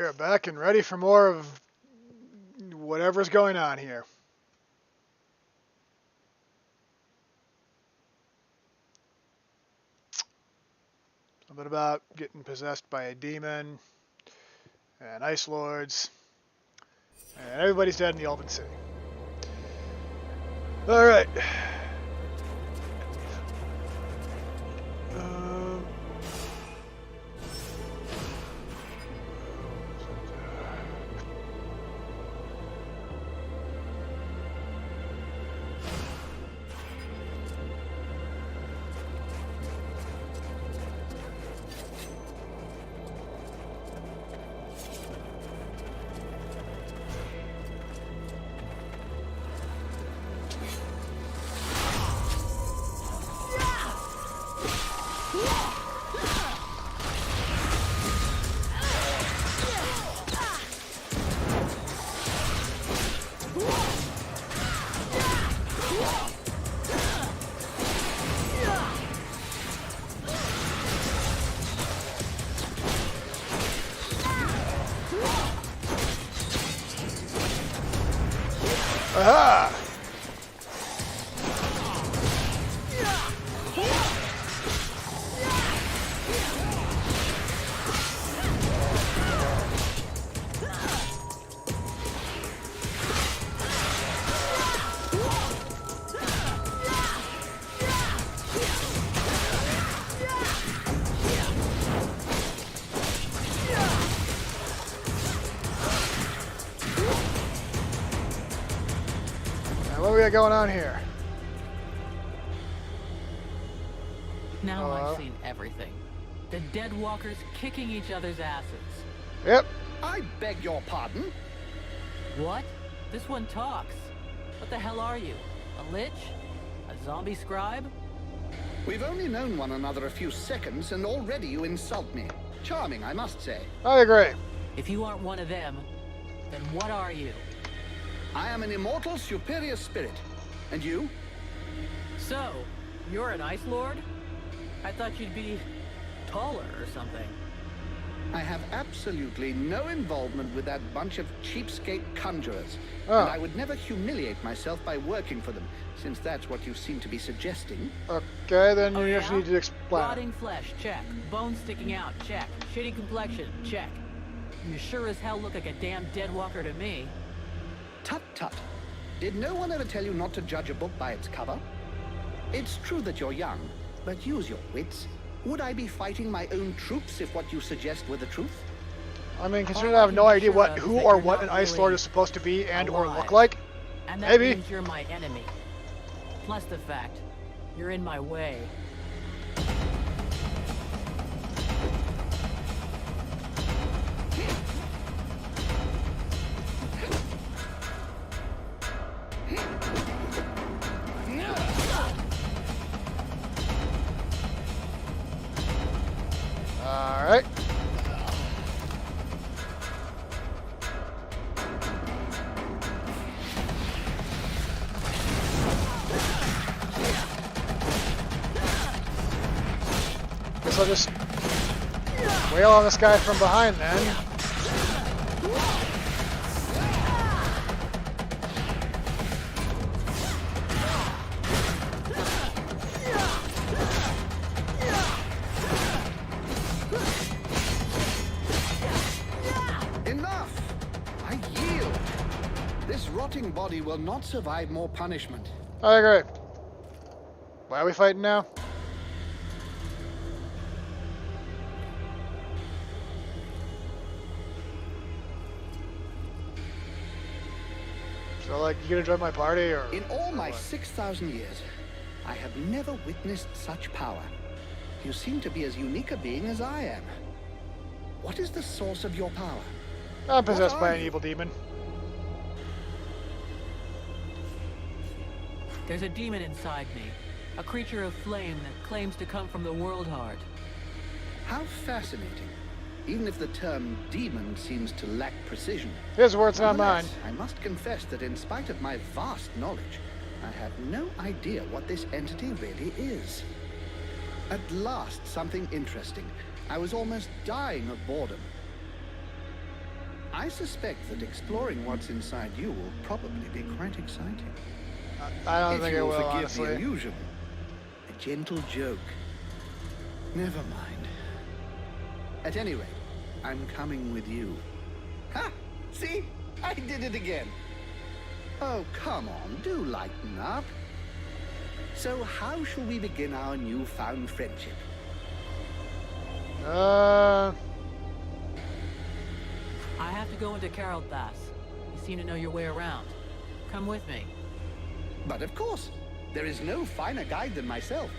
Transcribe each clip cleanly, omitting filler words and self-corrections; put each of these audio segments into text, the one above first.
are back and ready for more of whatever's going on here. Something about getting possessed by a demon and ice lords, and everybody's dead in the Elven City. All right. Aha! What we got going on here? Now I've seen everything. The dead walkers kicking each other's asses. Yep. I beg your pardon? What? This one talks. What the hell are you? A lich? A zombie scribe? We've only known one another a few seconds and already you insult me. Charming, I must say. I agree. If you aren't one of them, then what are you? I am an immortal superior spirit. And you? So, you're an Ice Lord? I thought you'd be taller or something. I have absolutely no involvement with that bunch of cheapskate conjurers. Oh. And I would never humiliate myself by working for them, since that's what you seem to be suggesting. Okay, then you yeah? just need to explain. Rotting flesh, check. Bones sticking out, check. Shitty complexion, check. You sure as hell look like a damn dead walker to me. Tut tut. Did no one ever tell you not to judge a book by its cover? It's true that you're young, but use your wits. Would I be fighting my own troops if what you suggest were the truth? I mean, considering I have no idea who or what an Ice Lord is supposed to be and or look like, and that maybe. means you're my enemy. Plus the fact, you're in my way. Alright. Guess I'll just wail on this guy from behind then. Rotting body will not survive more punishment. I agree. Why are we fighting now? So, like, you gonna join my party, or? In all my 6,000 years, I have never witnessed such power. You seem to be as unique a being as I am. What is the source of your power? I'm possessed by an evil demon. There's a demon inside me. A creature of flame that claims to come from the World Heart. How fascinating. Even if the term demon seems to lack precision. His words, not mine. I must confess that in spite of my vast knowledge, I have no idea what this entity really is. At last, something interesting. I was almost dying of boredom. I suspect that exploring what's inside you will probably be quite exciting. I don't If think it you'll will, forgive honestly. the illusion. A gentle joke. Never mind. At any rate, I'm coming with you. Ha! See? I did it again. Oh, come on, do lighten up. So how shall we begin our newfound friendship? I have to go into Carolthas. You seem to know your way around. Come with me. But of course, there is no finer guide than myself.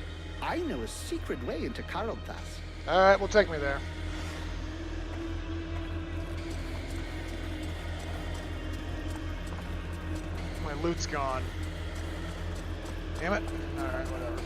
I know a secret way into Carolthas. Alright, well, take me there. My loot's gone. Damn it. Alright, whatever.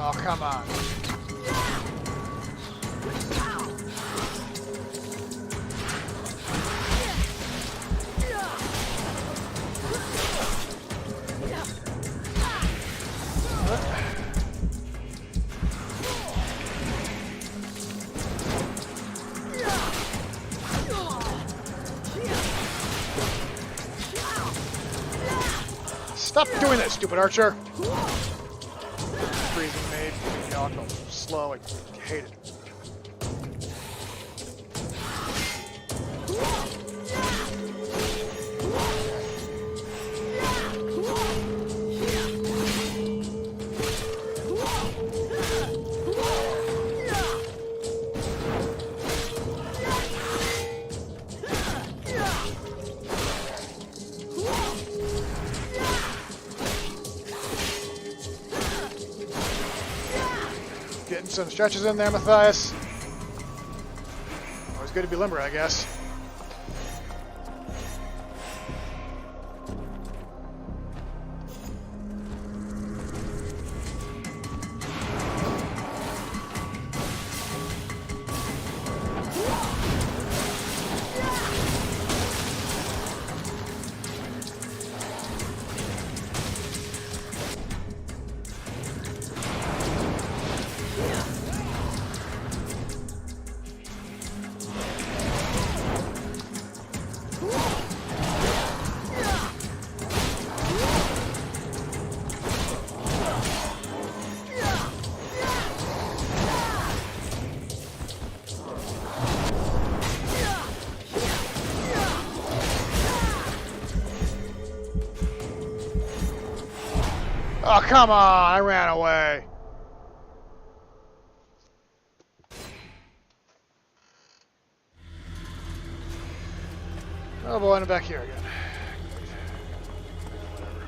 Oh, come on. Stop doing that, stupid archer! Freezing me. God, I'm slow. I hate it. Getting some stretches in there, Matthias. Always good to be limber, I guess. Oh, come on! I ran away. Oh boy, I'm back here again. Whatever.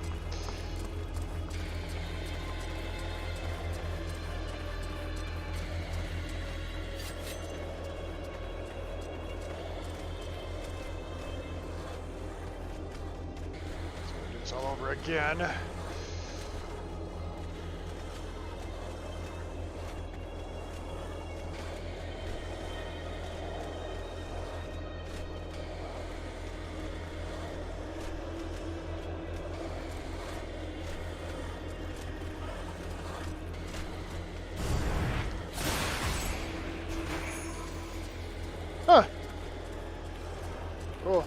Let's do this all over again. Huh. Cool.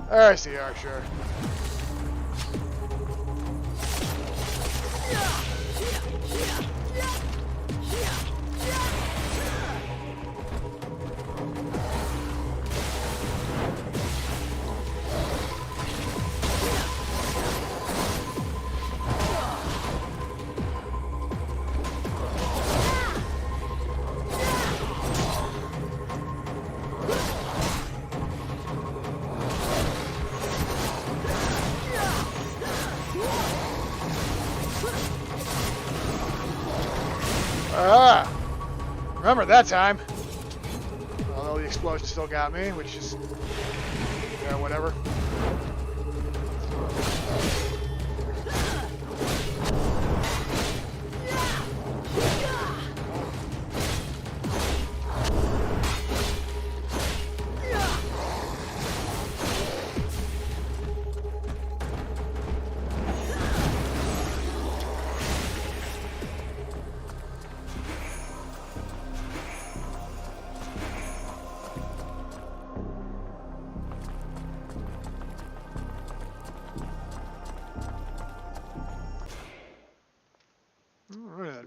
There's the archer. Remember that time. Although the explosion still got me, which is... yeah, whatever. Alright.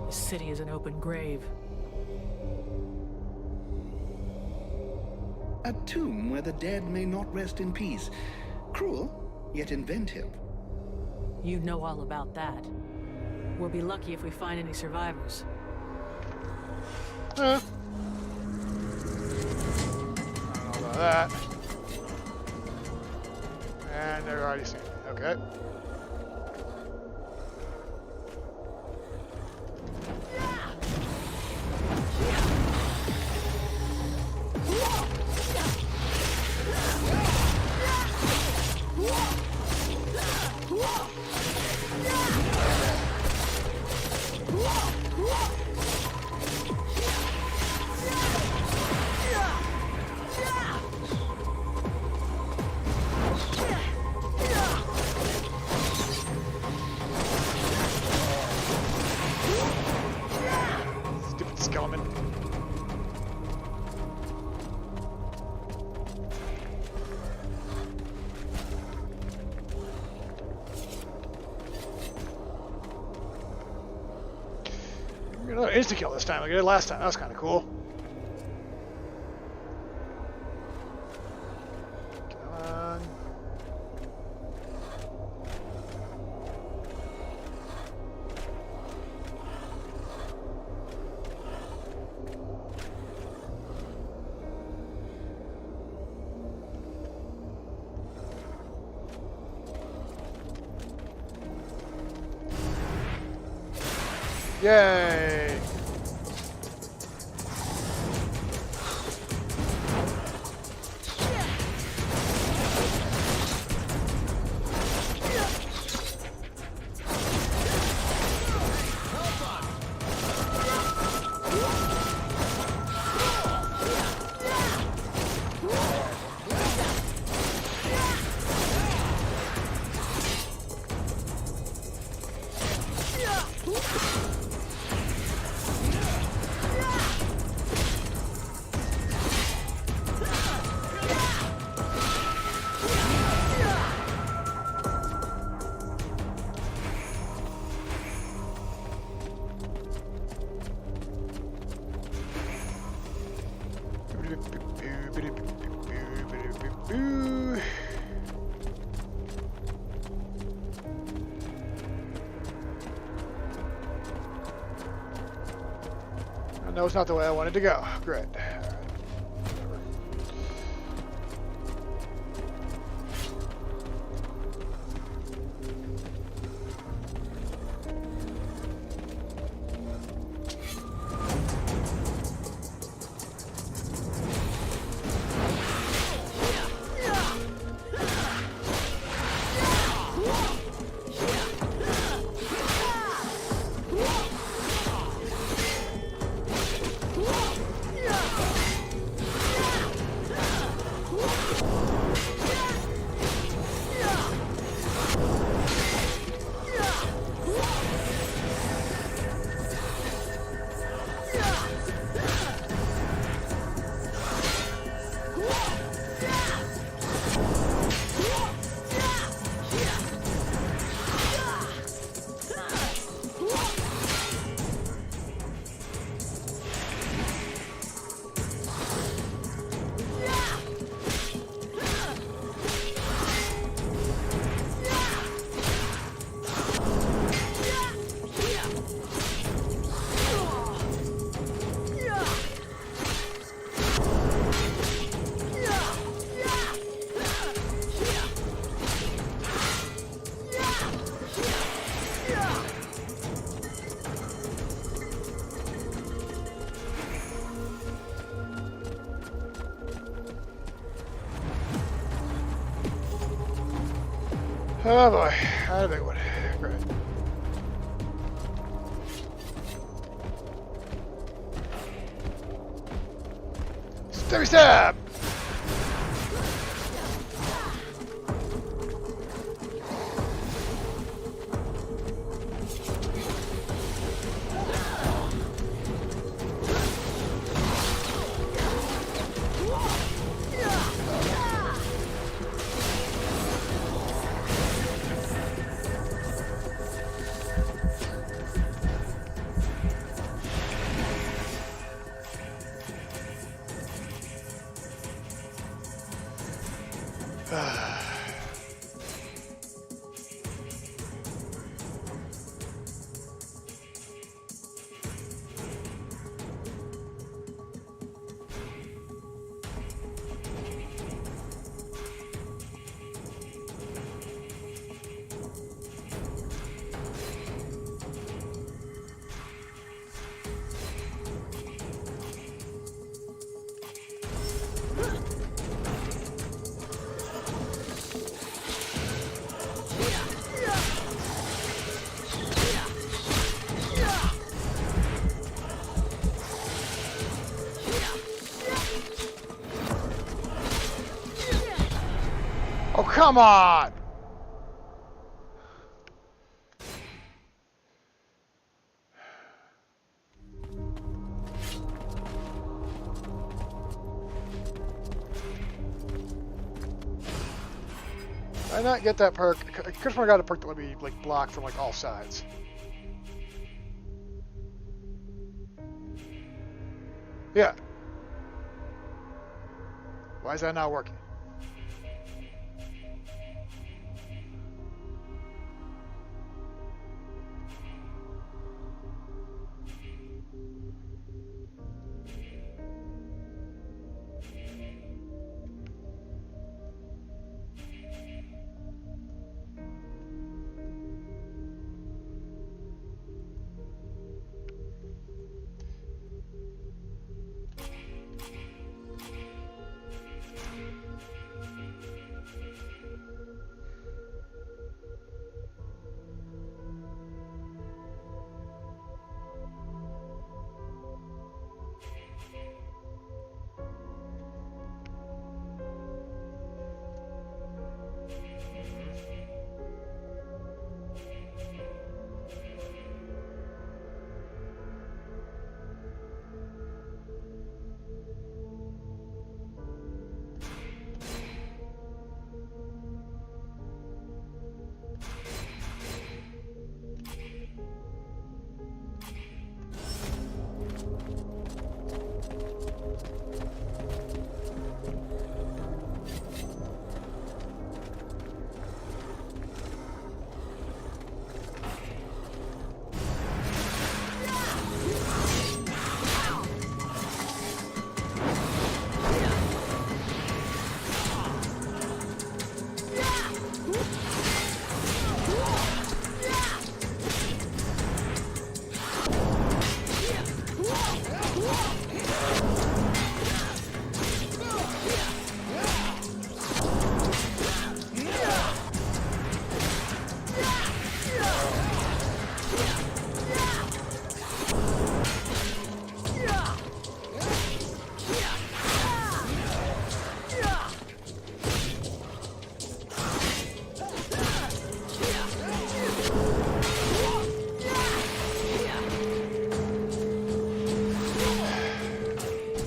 The city is an open grave. A tomb where the dead may not rest in peace. Cruel, yet inventive. You know all about that. We'll be lucky if we find any survivors. I don't know about that. And they're already seen. Okay. Stupid skeleton. Another insta-kill this time like I did last time. That was kind of cool. Come on. Yay! No, it's not the way I wanted to go. Great. Oh boy, not a big one. Great. Stabby stab! Oh, come on! Did I not get that perk? I could have got a perk that let me like block from like all sides. Yeah. Why is that not working?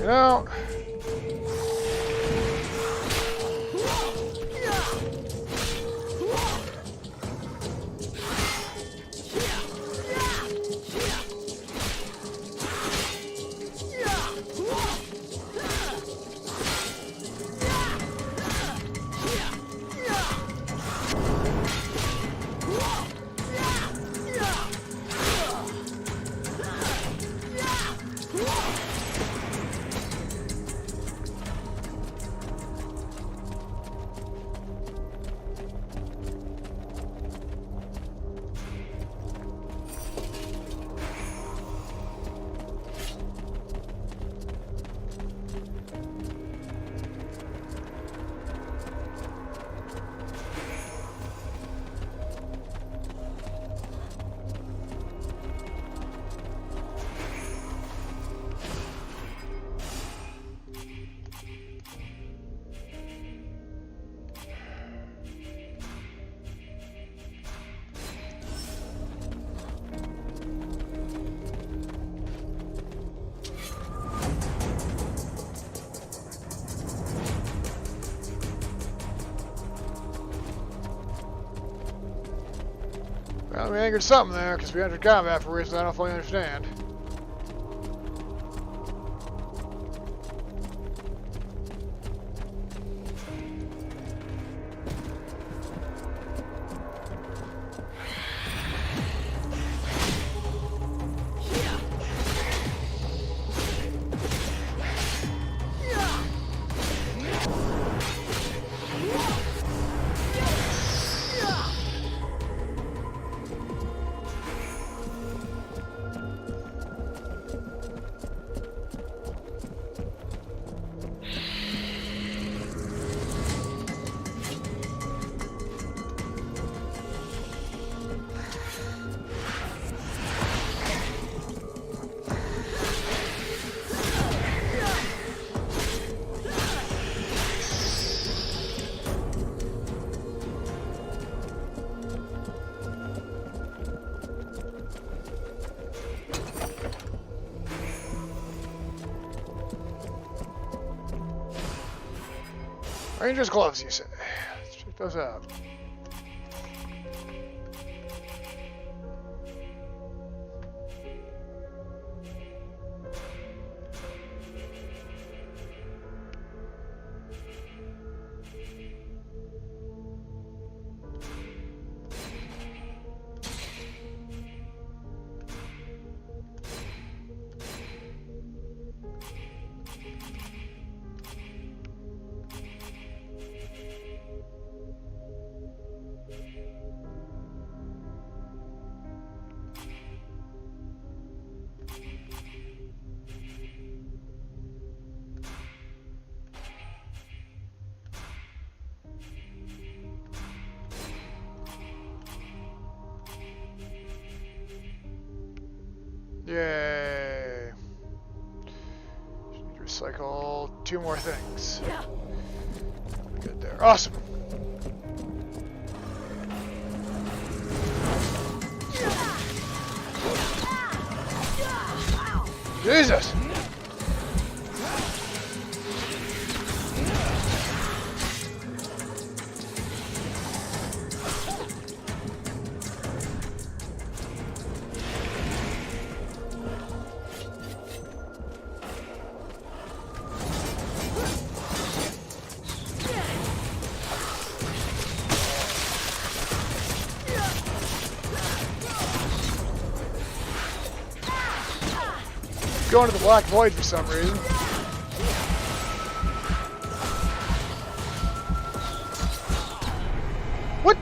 You know, Well, we angered something there, because we entered combat for reasons I don't fully understand. Ranger's gloves, you say? Let's check those out. Yay. Need to recycle 2 more things. Good there. Awesome. Jesus. Going to the black void for some reason. What?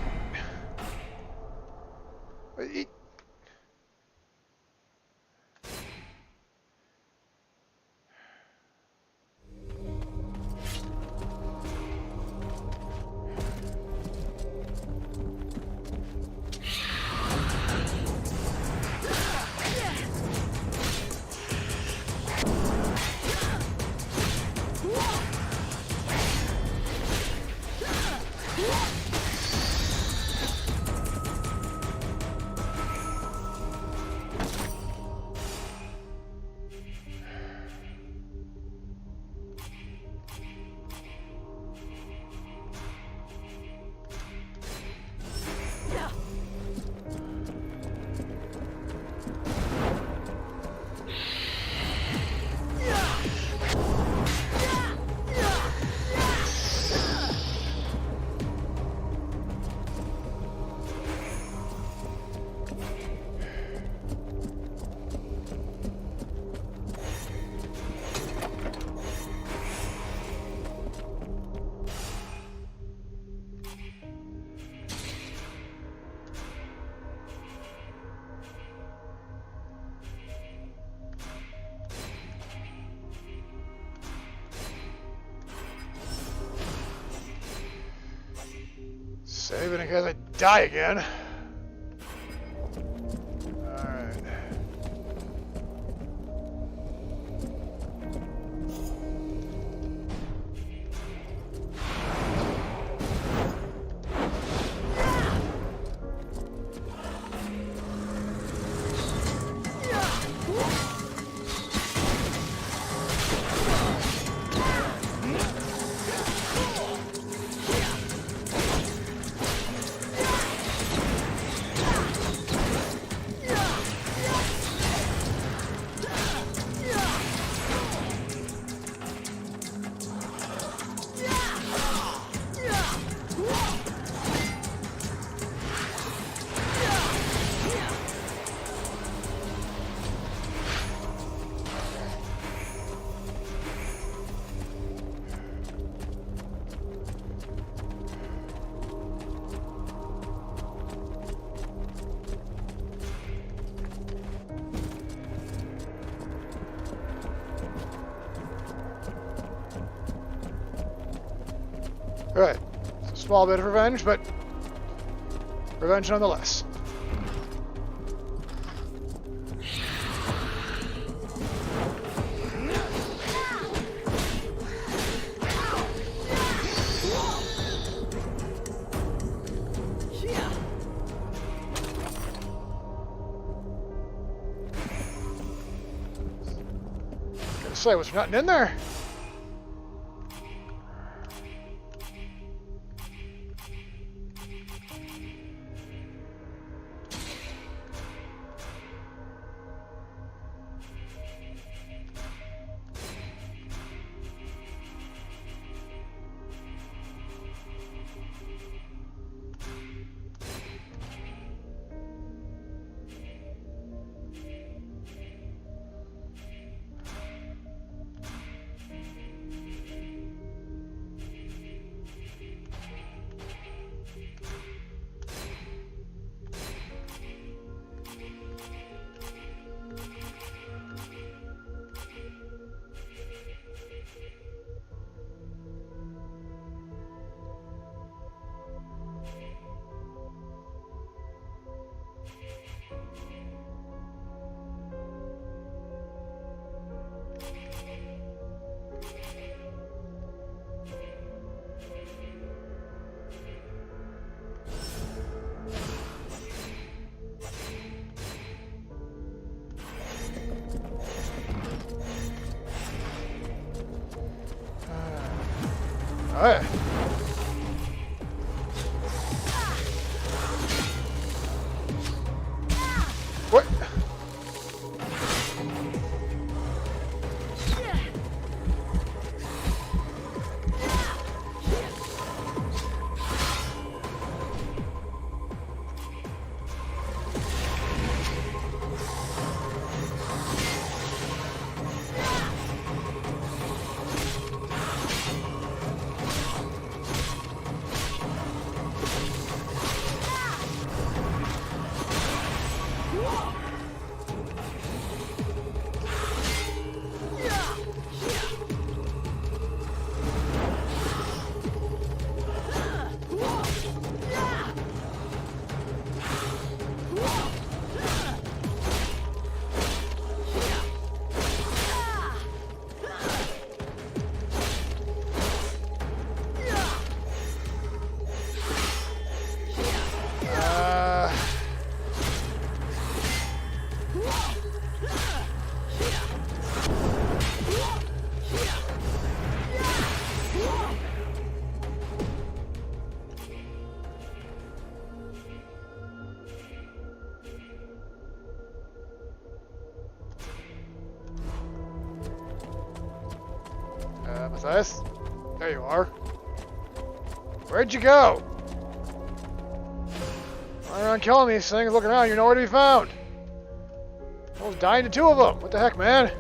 Save it in case I die again. Alright. Good. It's a small bit of revenge, but revenge nonetheless. Gonna say, was there nothing in there? Alright. What? Matthias? There you are. Where'd you go? Running around killing these things, looking around, you're nowhere to be found. Almost dying to two of them. What the heck, man?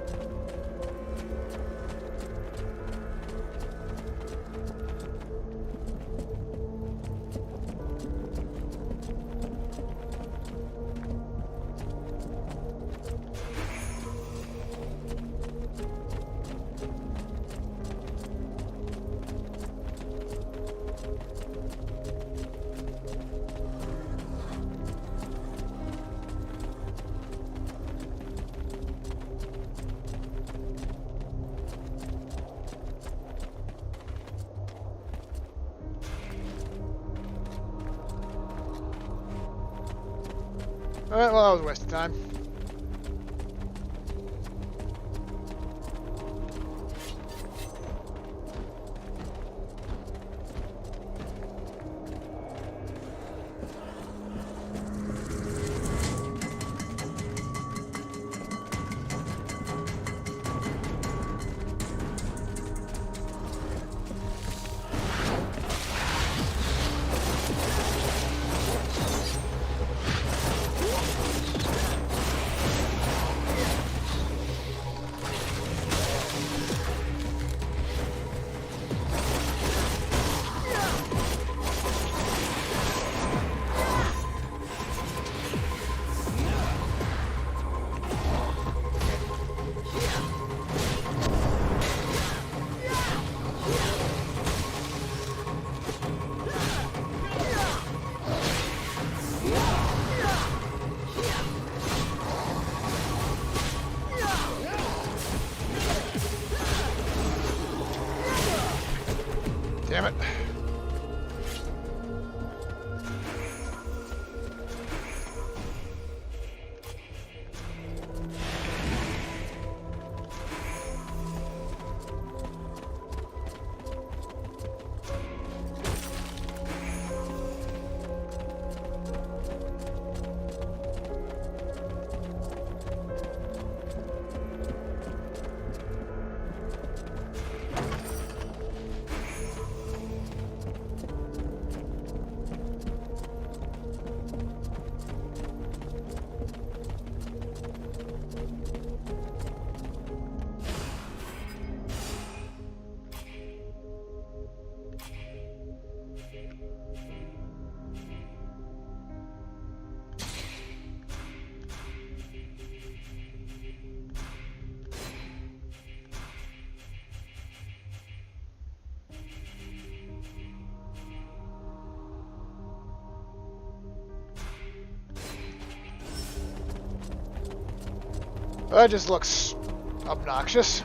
Alright, well, that was a waste of time. damn it. That just looks obnoxious.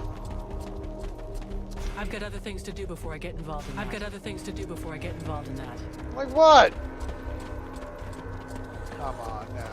I've got other things to do before I get involved in that. I've got other things to do before I get involved in that. Like what? Come on now.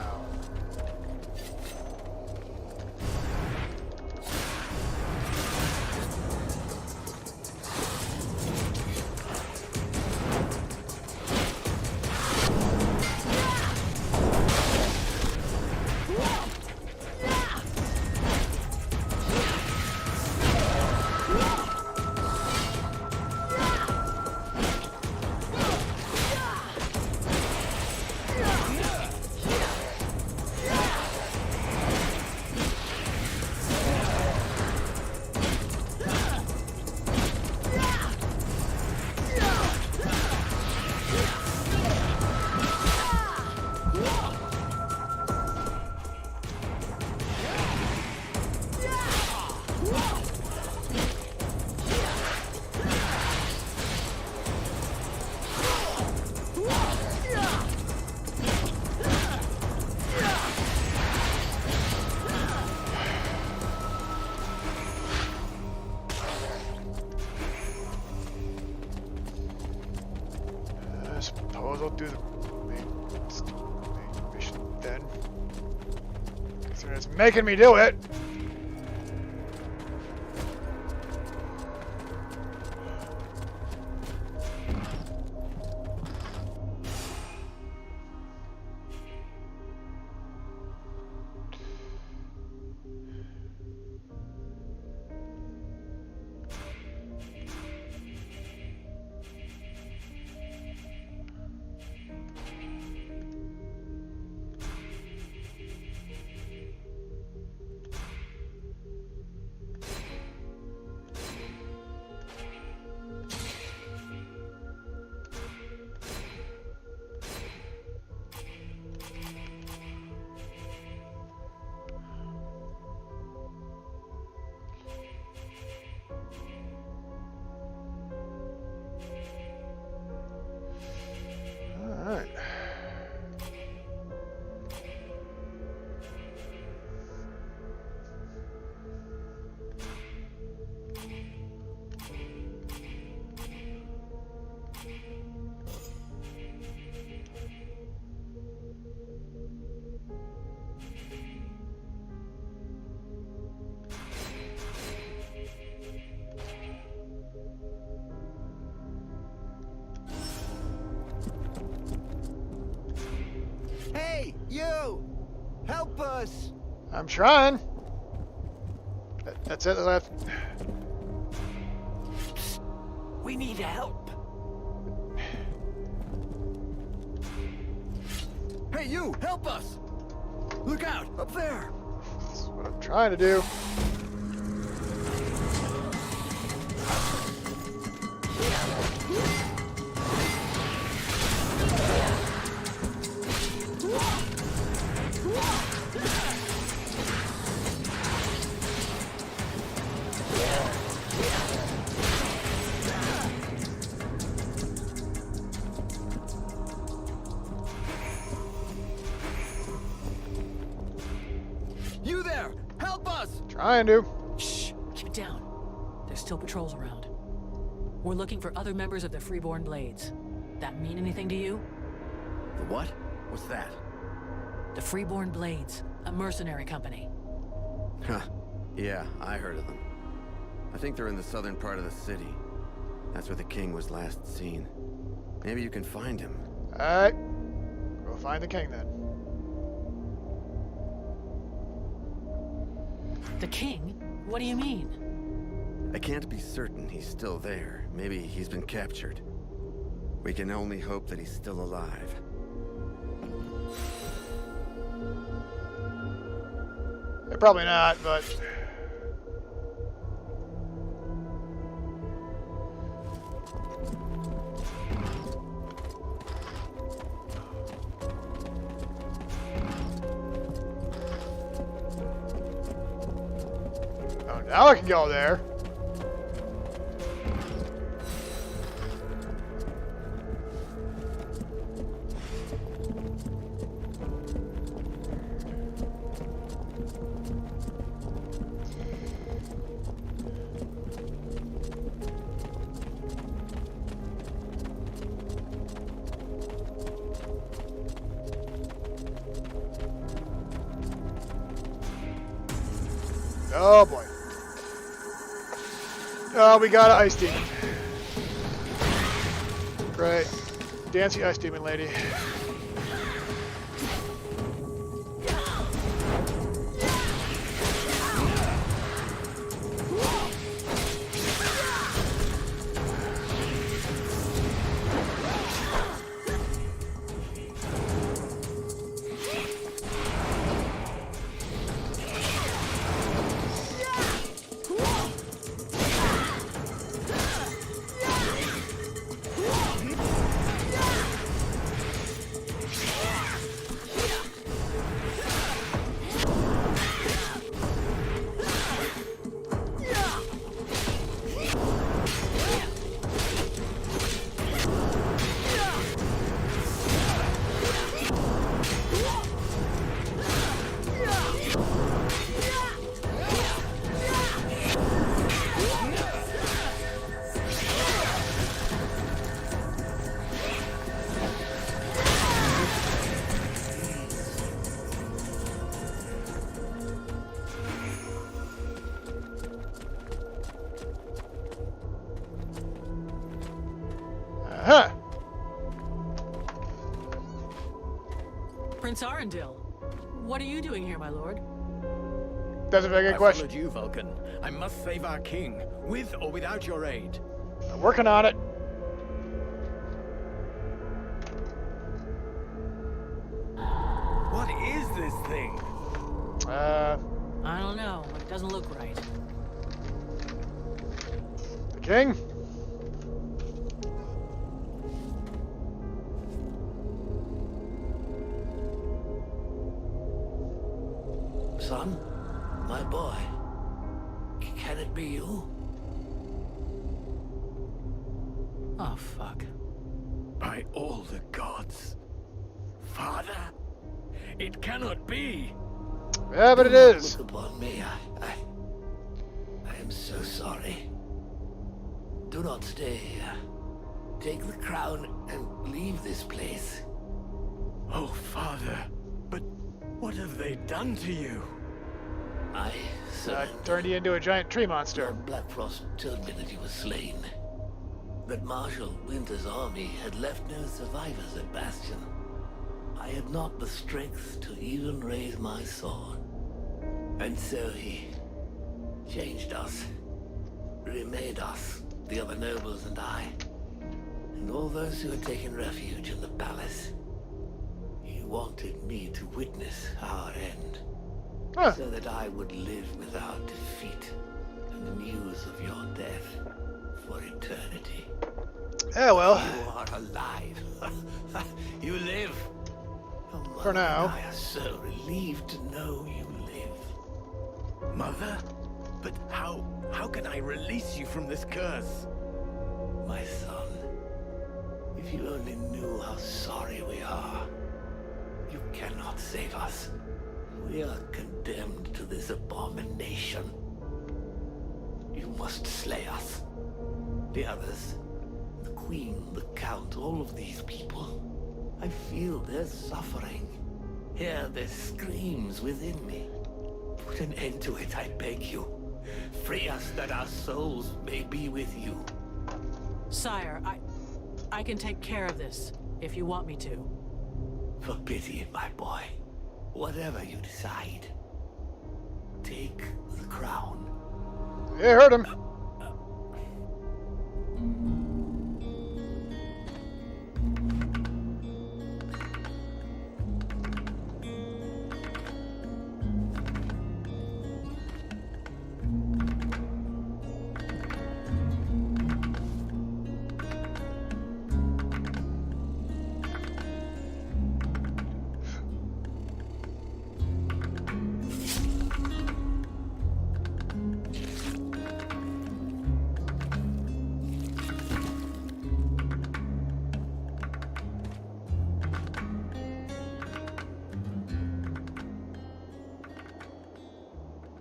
I'll do the main mission then. Considering it's making me do it. Alright. Hey, you! Help us! I'm trying. That's it. We need help. Hey, you! Help us! Look out! Up there! That's what I'm trying to do. You there! Help us! Trying to. Shh! Keep it down. There's still patrols around. We're looking for other members of the Freeborn Blades. That mean anything to you? The what? What's that? The Freeborn Blades, a mercenary company. Huh. Yeah, I heard of them. I think they're in the southern part of the city. That's where the king was last seen. Maybe you can find him. Alright. Go find the king then. The king? What do you mean? I can't be certain he's still there. Maybe he's been captured. We can only hope that he's still alive. Probably not, but... Oh, now I can go there. Oh boy. Oh, we got an ice demon. Great. Dancy ice demon lady. Huh. Prince Arundel, what are you doing here, my lord? That's a very good I question. followed you, Vulcan. I must save our king, with or without your aid. I'm working on it. What is this thing? I don't know, but it doesn't look right. The king? Son, my boy, can it be you? Oh, fuck. By all the gods. Father? It cannot be! Yeah, but it Do not is. Look upon me. I am so sorry. Do not stay here. Take the crown and leave this place. Oh, Father. But what have they done to you? I surrender. Turned you into a giant tree monster. Lord Blackfrost told me that he was slain. That Marshal Winter's army had left no survivors at Bastion. I had not the strength to even raise my sword. And so he changed us, remade us, the other nobles and I, and all those who had taken refuge in the palace. He wanted me to witness our end, Huh. so that I would live without defeat and the news of your death for eternity. Yeah, well, You are alive. You live. Your mother For now. and I are so relieved to know you live. Mother? But how can I release you from this curse? My son, if you only knew how sorry we are. You cannot save us. We are condemned to this abomination. You must slay us. The others, the Queen, the Count, all of these people. I feel their suffering. Hear their screams within me. Put an end to it, I beg you. Free us that our souls may be with you. Sire, I can take care of this, if you want me to. For pity, my boy. Whatever you decide. Take the crown. It hurt him.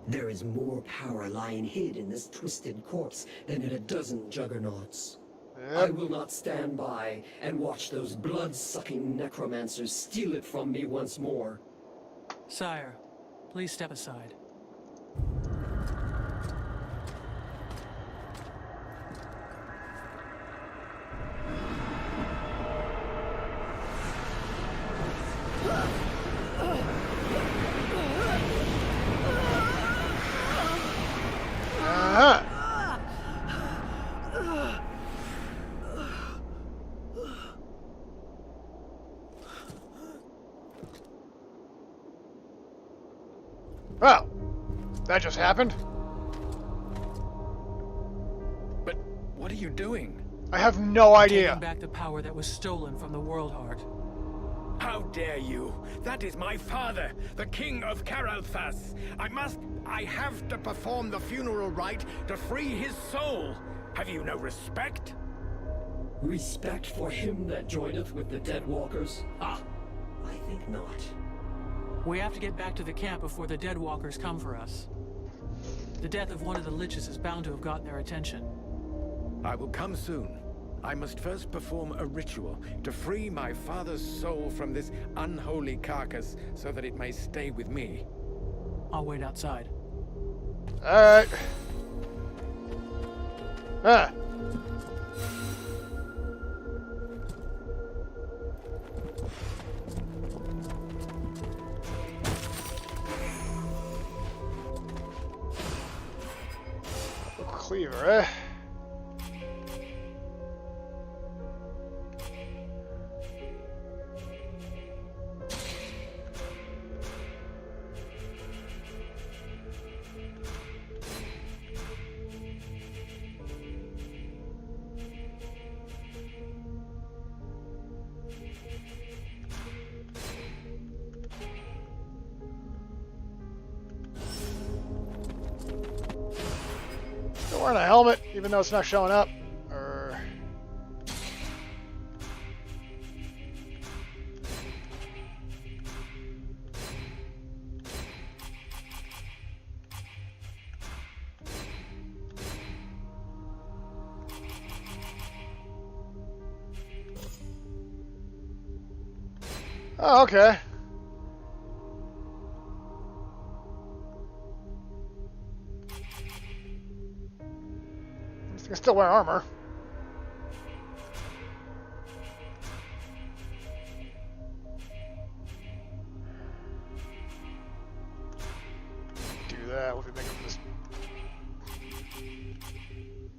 There is more power lying hid in this twisted corpse than in a dozen juggernauts. I will not stand by and watch those blood-sucking necromancers steal it from me once more. Sire, please step aside. Uh-huh. Well, that just happened. But what are you doing? I have no idea. Taking back the power that was stolen from the World Heart. How dare you? That is my father, the King of Caralthas. I have to perform the funeral rite to free his soul. Have you no respect? Respect for him that joineth with the dead walkers? Ah, I think not. We have to get back to the camp before the Dead Walkers come for us. The death of one of the liches is bound to have gotten their attention. I will come soon. I must first perform a ritual to free my father's soul from this unholy carcass so that it may stay with me. I'll wait outside. Alright. Ah. Cleaver, eh? Still wearing a helmet, even though it's not showing up. Oh, okay. I can still wear armor. Do that. What do you think of this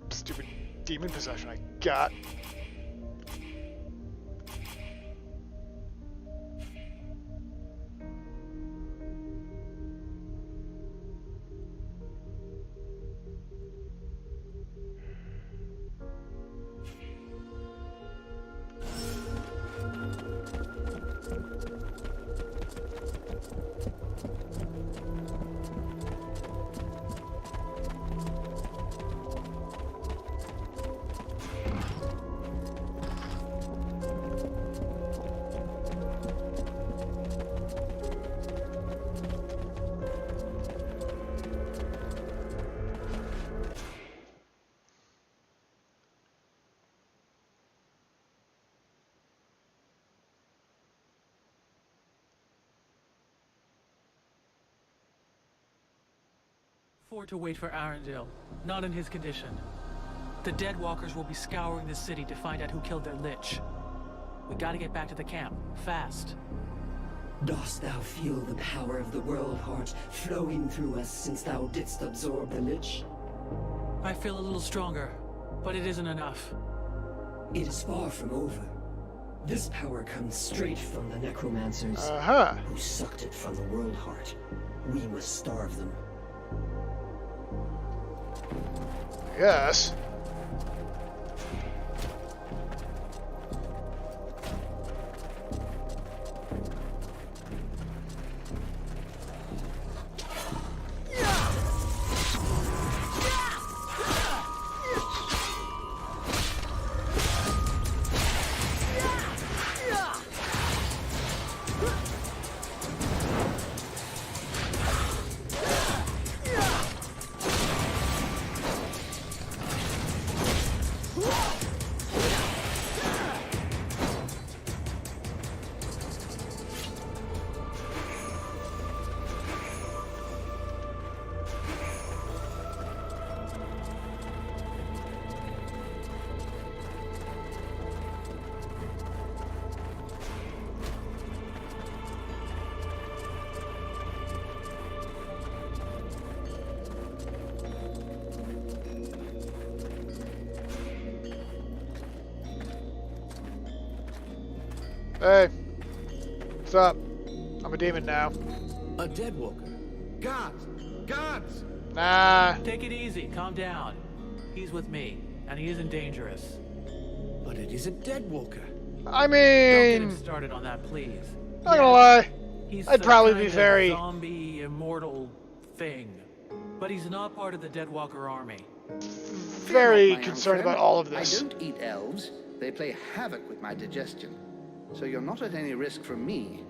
stupid demon possession I got? afford to wait for Arundel. Not in his condition. The Deadwalkers will be scouring the city to find out who killed their Lich. We gotta get back to the camp, fast. Dost thou feel the power of the World Heart flowing through us since thou didst absorb the Lich? I feel a little stronger, but it isn't enough. It is far from over. This power comes straight from the necromancers who sucked it from the World Heart. We must starve them. Yes. Hey, what's up? I'm a demon now. A Deadwalker. Guards! Guards! Nah. Take it easy, calm down. He's with me, and he isn't dangerous. But it is a Deadwalker. I Don't get mean, him started on that, please. not gonna lie. He's I'd some probably kind be of very- zombie, immortal thing. But he's not part of the Deadwalker army. Very My young concerned friend, about all of this. I don't eat elves. They play havoc with my digestion. So you're not at any risk from me.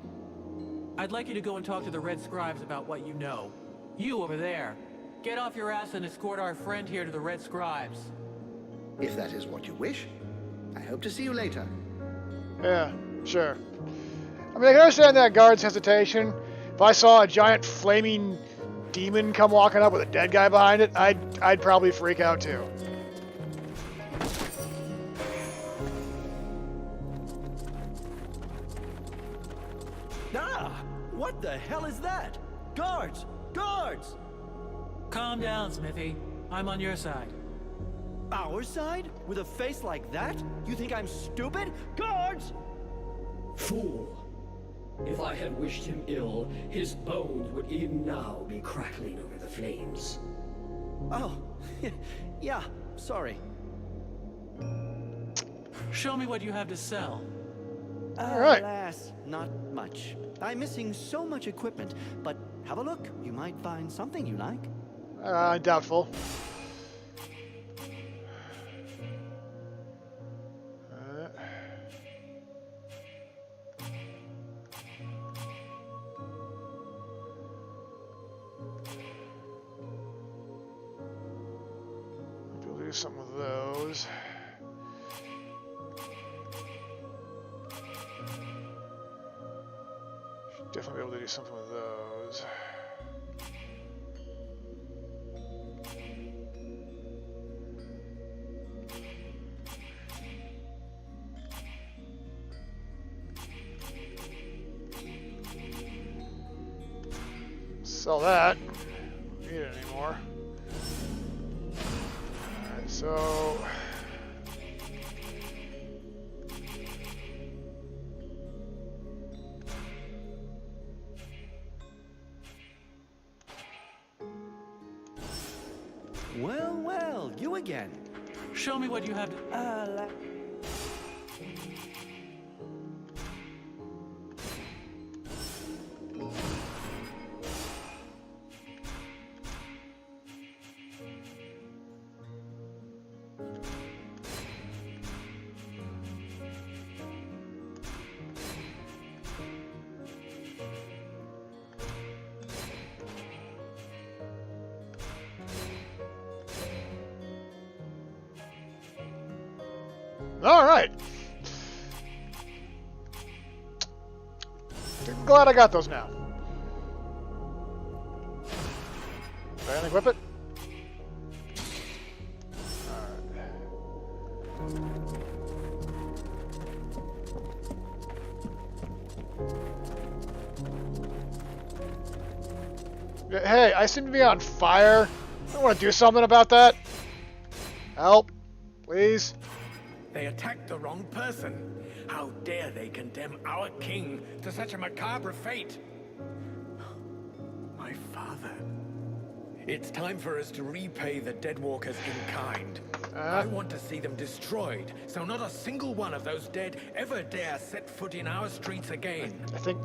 I'd like you to go and talk to the Red Scribes about what you know. You over there. Get off your ass and escort our friend here to the Red Scribes. If that is what you wish. I hope to see you later. Yeah, sure. I mean, I can understand that guard's hesitation. If I saw a giant flaming demon come walking up with a dead guy behind it, I'd probably freak out too. Ah! What the hell is that? Guards! Guards! Calm down, Smithy. I'm on your side. Our side? With a face like that? You think I'm stupid? Guards! Fool! If I had wished him ill, his bones would even now be crackling over the flames. Oh, yeah, sorry. Show me what you have to sell. All right. Alas, not much. I'm missing so much equipment, but have a look. You might find something you like. Doubtful. We'll do something with those. Should definitely be able to do something with those. Sell that. Don't need it anymore. Alright, so Well, well, you again. Show me what you have to... all right. Glad I got those now. Did I unequip it? Hey, I seem to be on fire. I want to do something about that. Help, please. They attacked the wrong person. How dare they condemn our king to such a macabre fate? My father. It's time for us to repay the Deadwalkers in kind. I want to see them destroyed, so not a single one of those dead ever dare set foot in our streets again. I think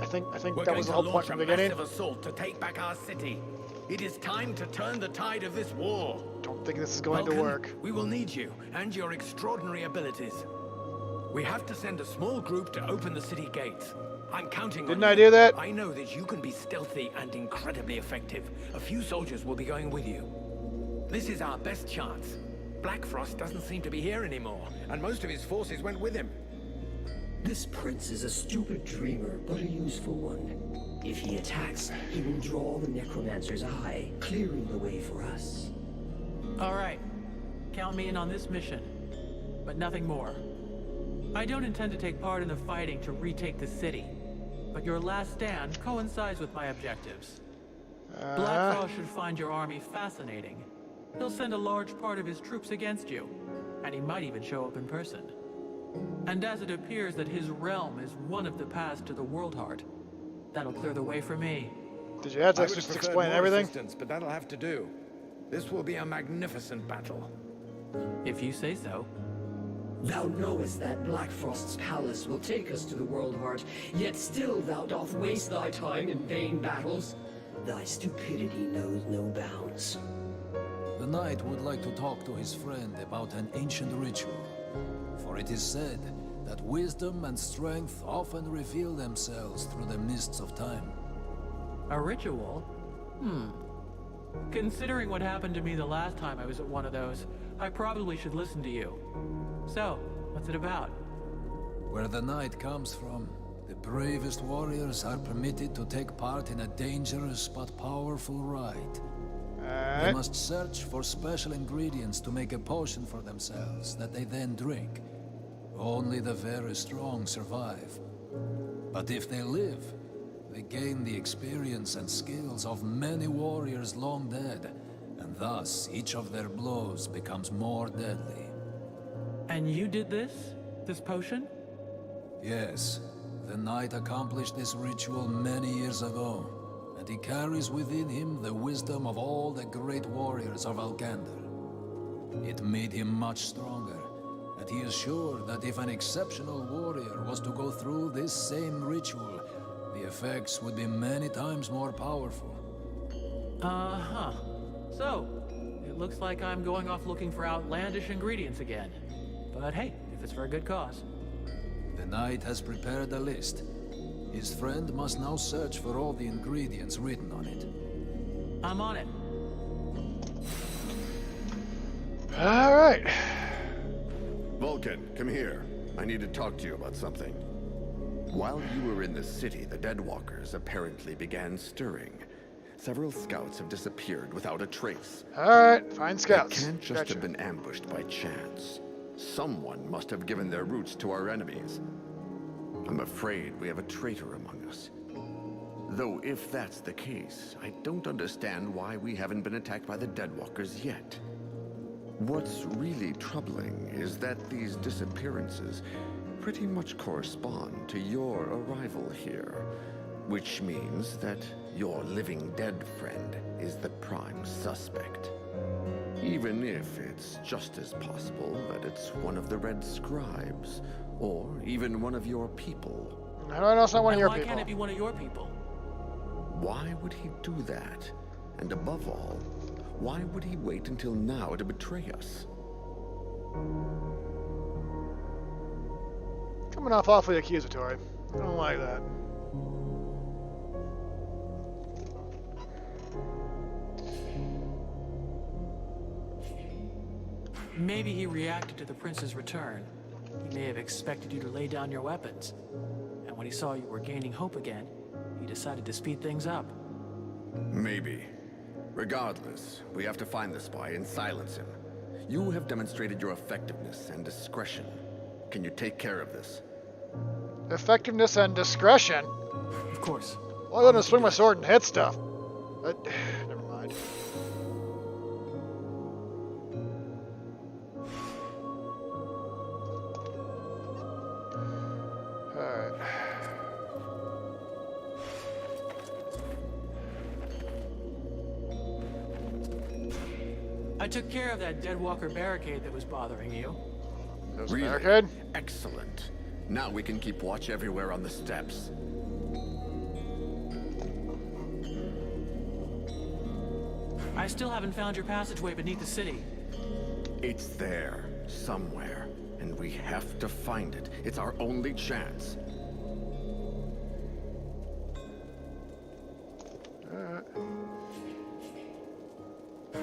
We're that was the whole going to point launch from a the beginning. massive assault to take back our city. It is time to turn the tide of this war. Don't think this is going Vulcan, to work. we will need you and your extraordinary abilities. We have to send a small group to open the city gates. I'm counting on you. Didn't I do that? I know that you can be stealthy and incredibly effective. A few soldiers will be going with you. This is our best chance. Black Frost doesn't seem to be here anymore, and most of his forces went with him. This prince is a stupid dreamer, but a useful one. If he attacks, he will draw the necromancer's eye, clearing the way for us. All right. Count me in on this mission, but nothing more. I don't intend to take part in the fighting to retake the city, but your last stand coincides with my objectives. Black Frost should find your army fascinating. He'll send a large part of his troops against you, and he might even show up in person. And as it appears that his realm is one of the paths to the World Heart, that'll clear the way for me. Did you have to I would just have explain preferred more everything? assistance, but that'll have to do. This will be a magnificent battle. If you say so. Thou knowest that Black Frost's palace will take us to the World Heart, yet still thou doth waste thy time in vain battles. Thy stupidity knows no bounds. The knight would like to talk to his friend about an ancient ritual. For it is said that wisdom and strength often reveal themselves through the mists of time. A ritual? Considering what happened to me the last time I was at one of those, I probably should listen to you. So, what's it about? Where the knight comes from, the bravest warriors are permitted to take part in a dangerous but powerful rite. They must search for special ingredients to make a potion for themselves that they then drink. Only the very strong survive. But if they live, they gain the experience and skills of many warriors long dead, and thus each of their blows becomes more deadly. And you did this? This potion? Yes, the knight accomplished this ritual many years ago, and he carries within him the wisdom of all the great warriors of Alkander. It made him much stronger, and he is sure that if an exceptional warrior was to go through this same ritual, the effects would be many times more powerful. Uh-huh. So, it looks like I'm going off looking for outlandish ingredients again. But hey, if it's for a good cause. The knight has prepared a list. His friend must now search for all the ingredients written on it. I'm on it. All right. Vulcan, come here. I need to talk to you about something. While you were in the city, the Deadwalkers apparently began stirring. Several scouts have disappeared without a trace. All right, find scouts. They can't just Gotcha. have been ambushed by chance. Someone must have given their roots to our enemies. I'm afraid we have a traitor among us. Though if that's the case, I don't understand why we haven't been attacked by the Deadwalkers yet. What's really troubling is that these disappearances pretty much correspond to your arrival here, which means that your living dead friend is the prime suspect. Even if it's just as possible that it's one of the Red Scribes, or even one of your people. How do I know it's not one of And your why people? can't it be one of your people? Why would he do that? And above all, why would he wait until now to betray us? Coming off awfully accusatory. I don't like that. Maybe he reacted to the prince's return. He may have expected you to lay down your weapons. And when he saw you were gaining hope again, he decided to speed things up. Maybe. Regardless, we have to find the spy and silence him. You have demonstrated your effectiveness and discretion. Can you take care of this? Effectiveness and discretion? Of course. Well, I'm gonna swing my sword and hit stuff. But, never mind. Alright. I took care of that dead walker barricade that was bothering you. There's a Really? barricade? Excellent. Now we can keep watch everywhere on the steps. I still haven't found your passageway beneath the city. It's there, somewhere, and we have to find it. It's our only chance.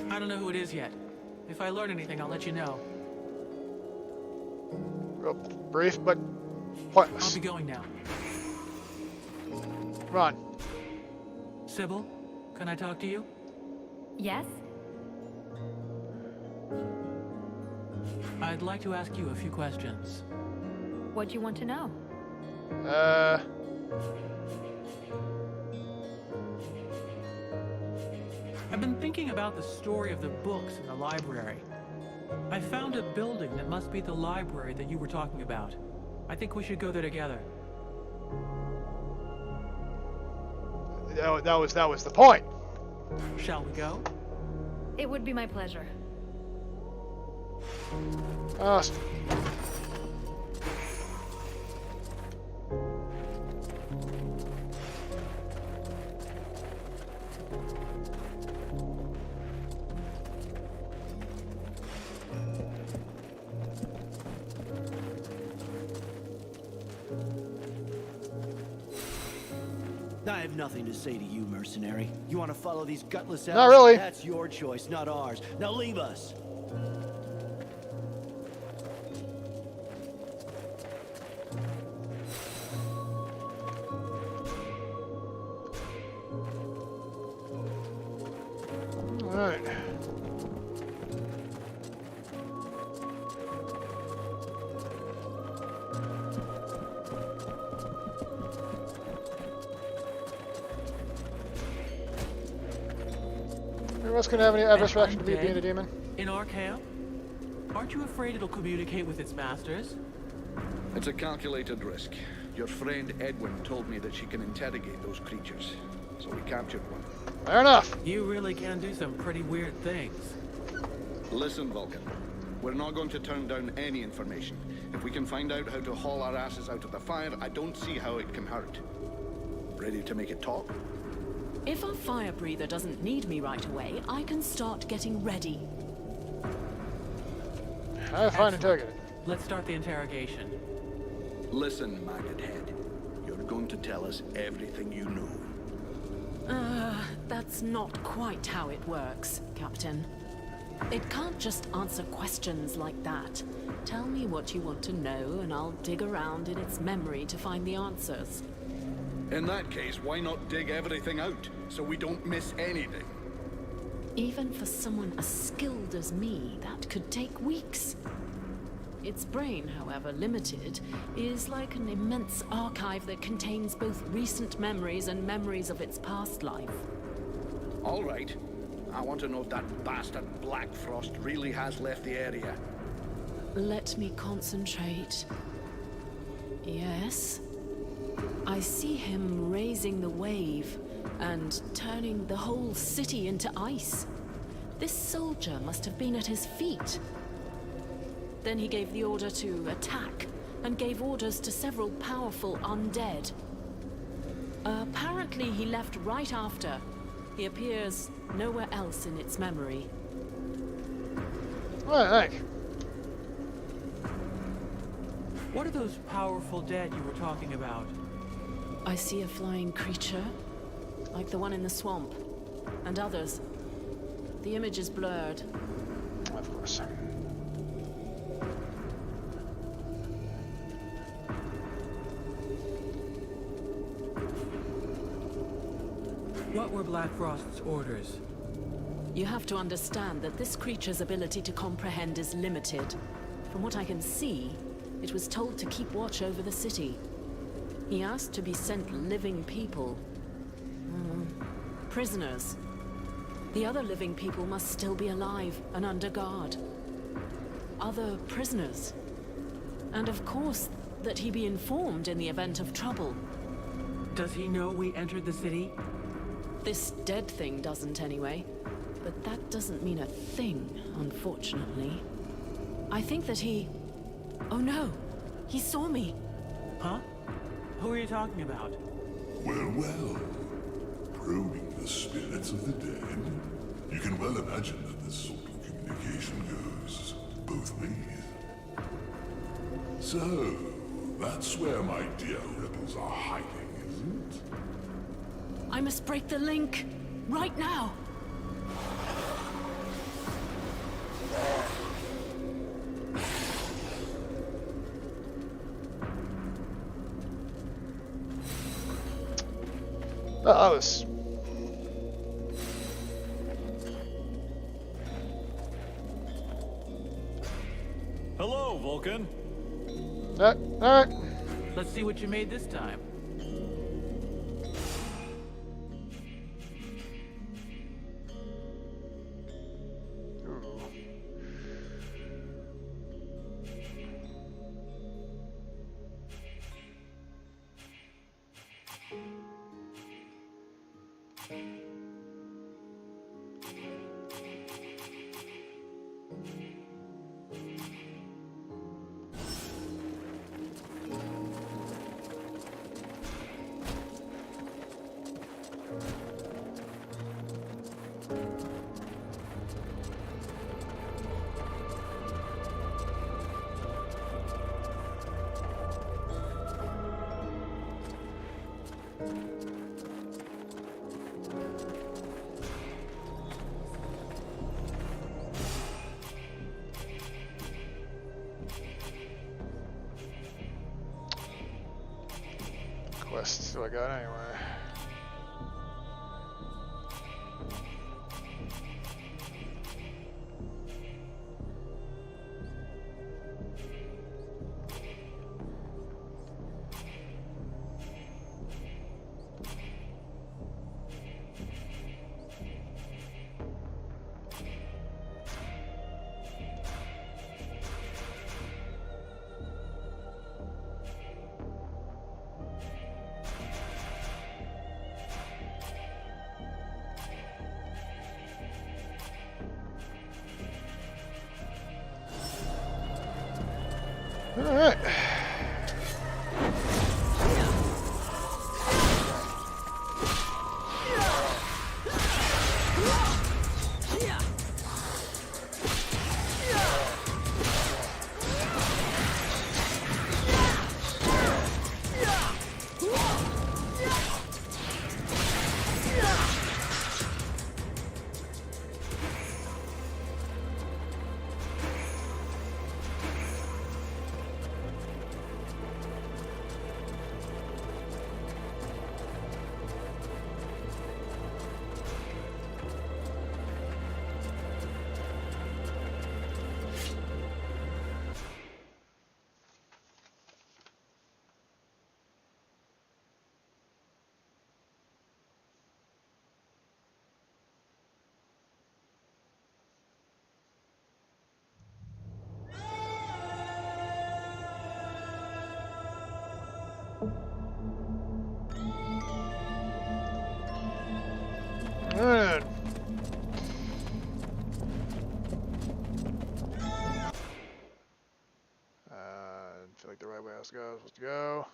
I don't know who it is yet. If I learn anything, I'll let you know. Real brief, but I'll pointless. be going now. Run. Sybil, can I talk to you? Yes? I'd like to ask you a few questions. What do you want to know? I've been thinking about the story of the books in the library. I found a building that must be the library that you were talking about. I think we should go there together. That was the point. Shall we go? It would be my pleasure. I have nothing to say to you, mercenary. You want to follow these gutless elves? Not really. That's your choice, not ours. Now leave us. Alright. What's gonna have any adverse reaction to me being a demon? In our camp? Aren't you afraid it'll communicate with its masters? It's a calculated risk. Your friend Edwin told me that she can interrogate those creatures, so we captured one. Fair enough. You really can do some pretty weird things. Listen, Vulcan. We're not going to turn down any information. If we can find out how to haul our asses out of the fire, I don't see how it can hurt. Ready to make it talk? If our fire breather doesn't need me right away, I can start getting ready. I find interrogated. Let's start the interrogation. Listen, Maggot Head. You're going to tell us everything you know. That's not quite how it works, Captain. It can't just answer questions like that. Tell me what you want to know, and I'll dig around in its memory to find the answers. In that case, why not dig everything out, so we don't miss anything? Even for someone as skilled as me, that could take weeks. Its brain, however limited, is like an immense archive that contains both recent memories and memories of its past life. All right. I want to know if that bastard Black Frost really has left the area. Let me concentrate. Yes. I see him raising the wave and turning the whole city into ice. This soldier must have been at his feet. Then he gave the order to attack and gave orders to several powerful undead. Apparently he left right after. He appears nowhere else in its memory. What the heck? What are those powerful dead you were talking about? I see a flying creature, like the one in the swamp, and others. The image is blurred. Of course. What were Black Frost's orders? You have to understand that this creature's ability to comprehend is limited. From what I can see, it was told to keep watch over the city. He asked to be sent living people. Prisoners. The other living people must still be alive and under guard. Other prisoners. And of course, that he be informed in the event of trouble. Does he know we entered the city? This dead thing doesn't anyway. But that doesn't mean a thing, unfortunately. I think that he... Oh no! He saw me! Huh? Who are you talking about? Well. Probing the spirits of the dead. You can well imagine that this sort of communication goes both ways. So, that's where my dear rebels are hiding, isn't it? I must break the link! Right now! Oh, this. Hello, Vulcan. Alright. Let's see what you made this time. Quests do I got anyway? All right. Alright. I feel like the right way I was supposed to go.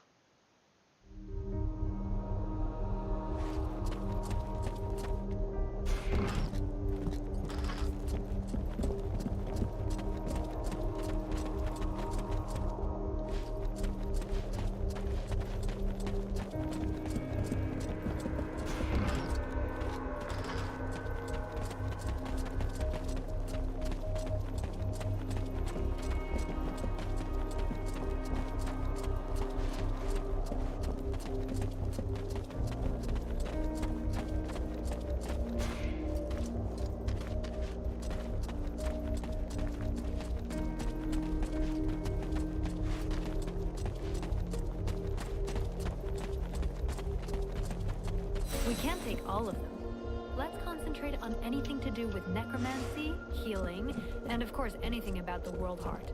take all of them. Let's concentrate on anything to do with necromancy, healing, and of course anything about the World Heart.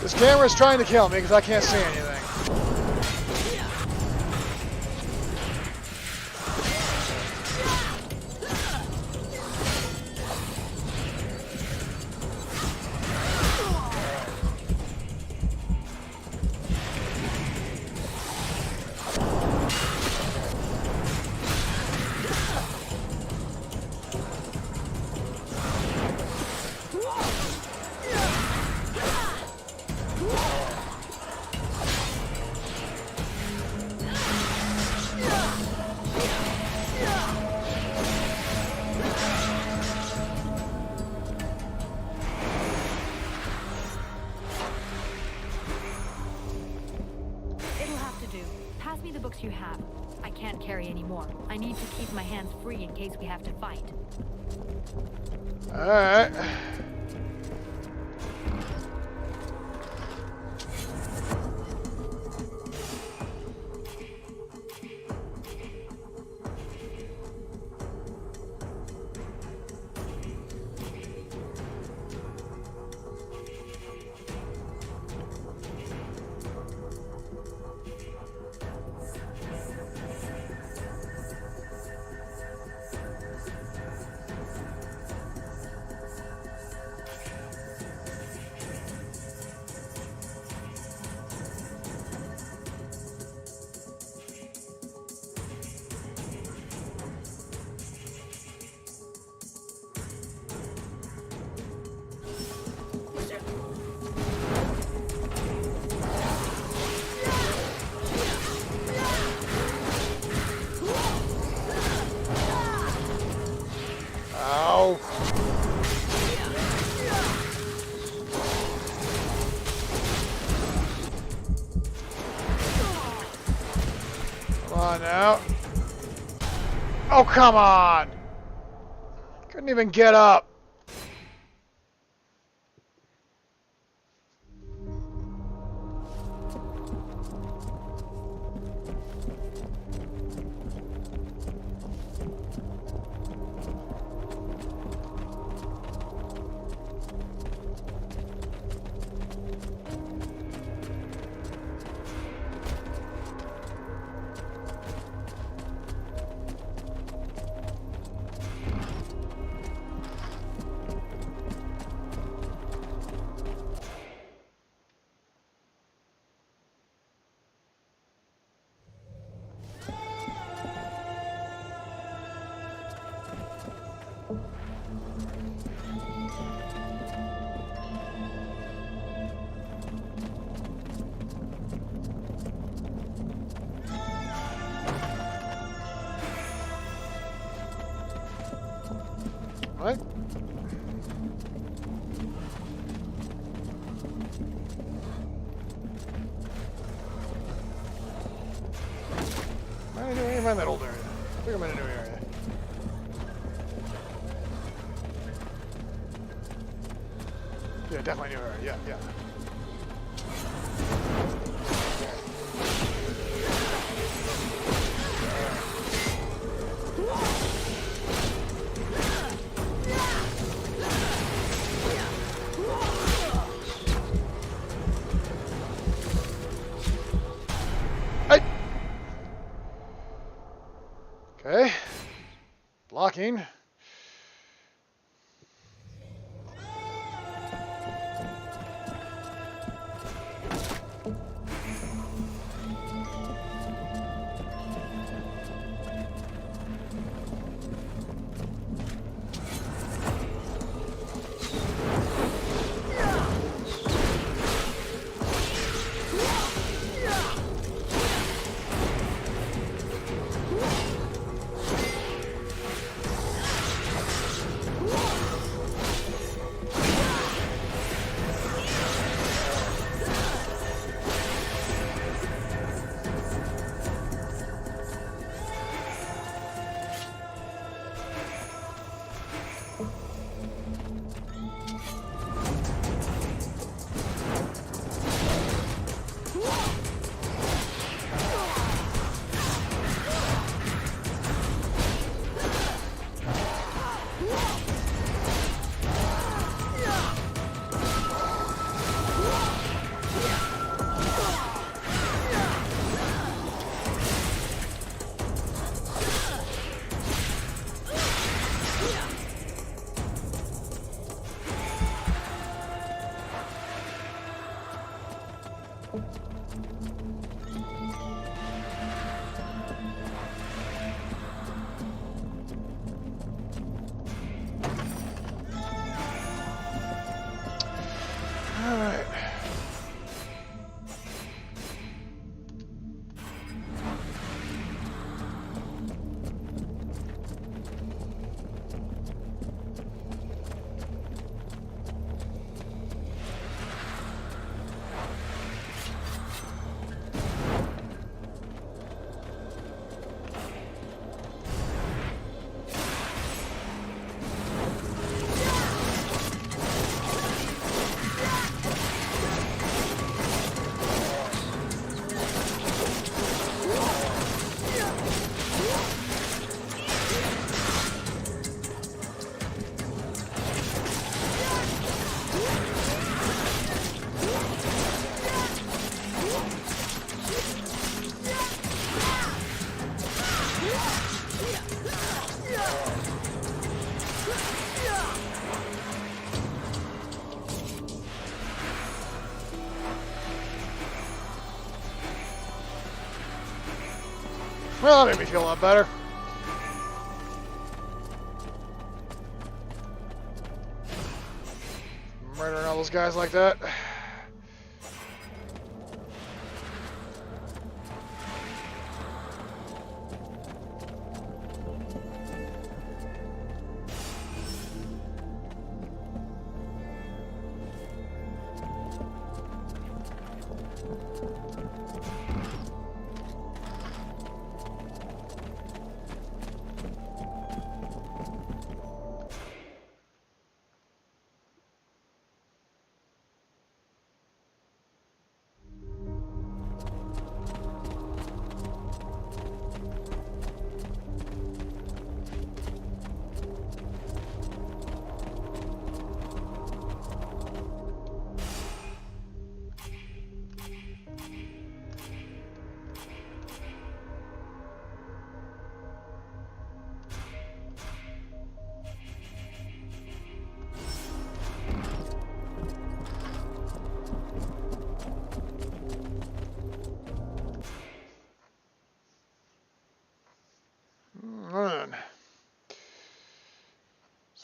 This camera's trying to kill me because I can't see anything. You have. I can't carry any more. I need to keep my hands free in case we have to fight. All right. Come on now. Oh, come on. Couldn't even get up. What? Am I in a new area? Am I in that old area? I think I'm in a new area. Yeah, definitely a new area. Yeah, yeah. Okay. Blocking. Well, that made me feel a lot better. Murdering all those guys like that.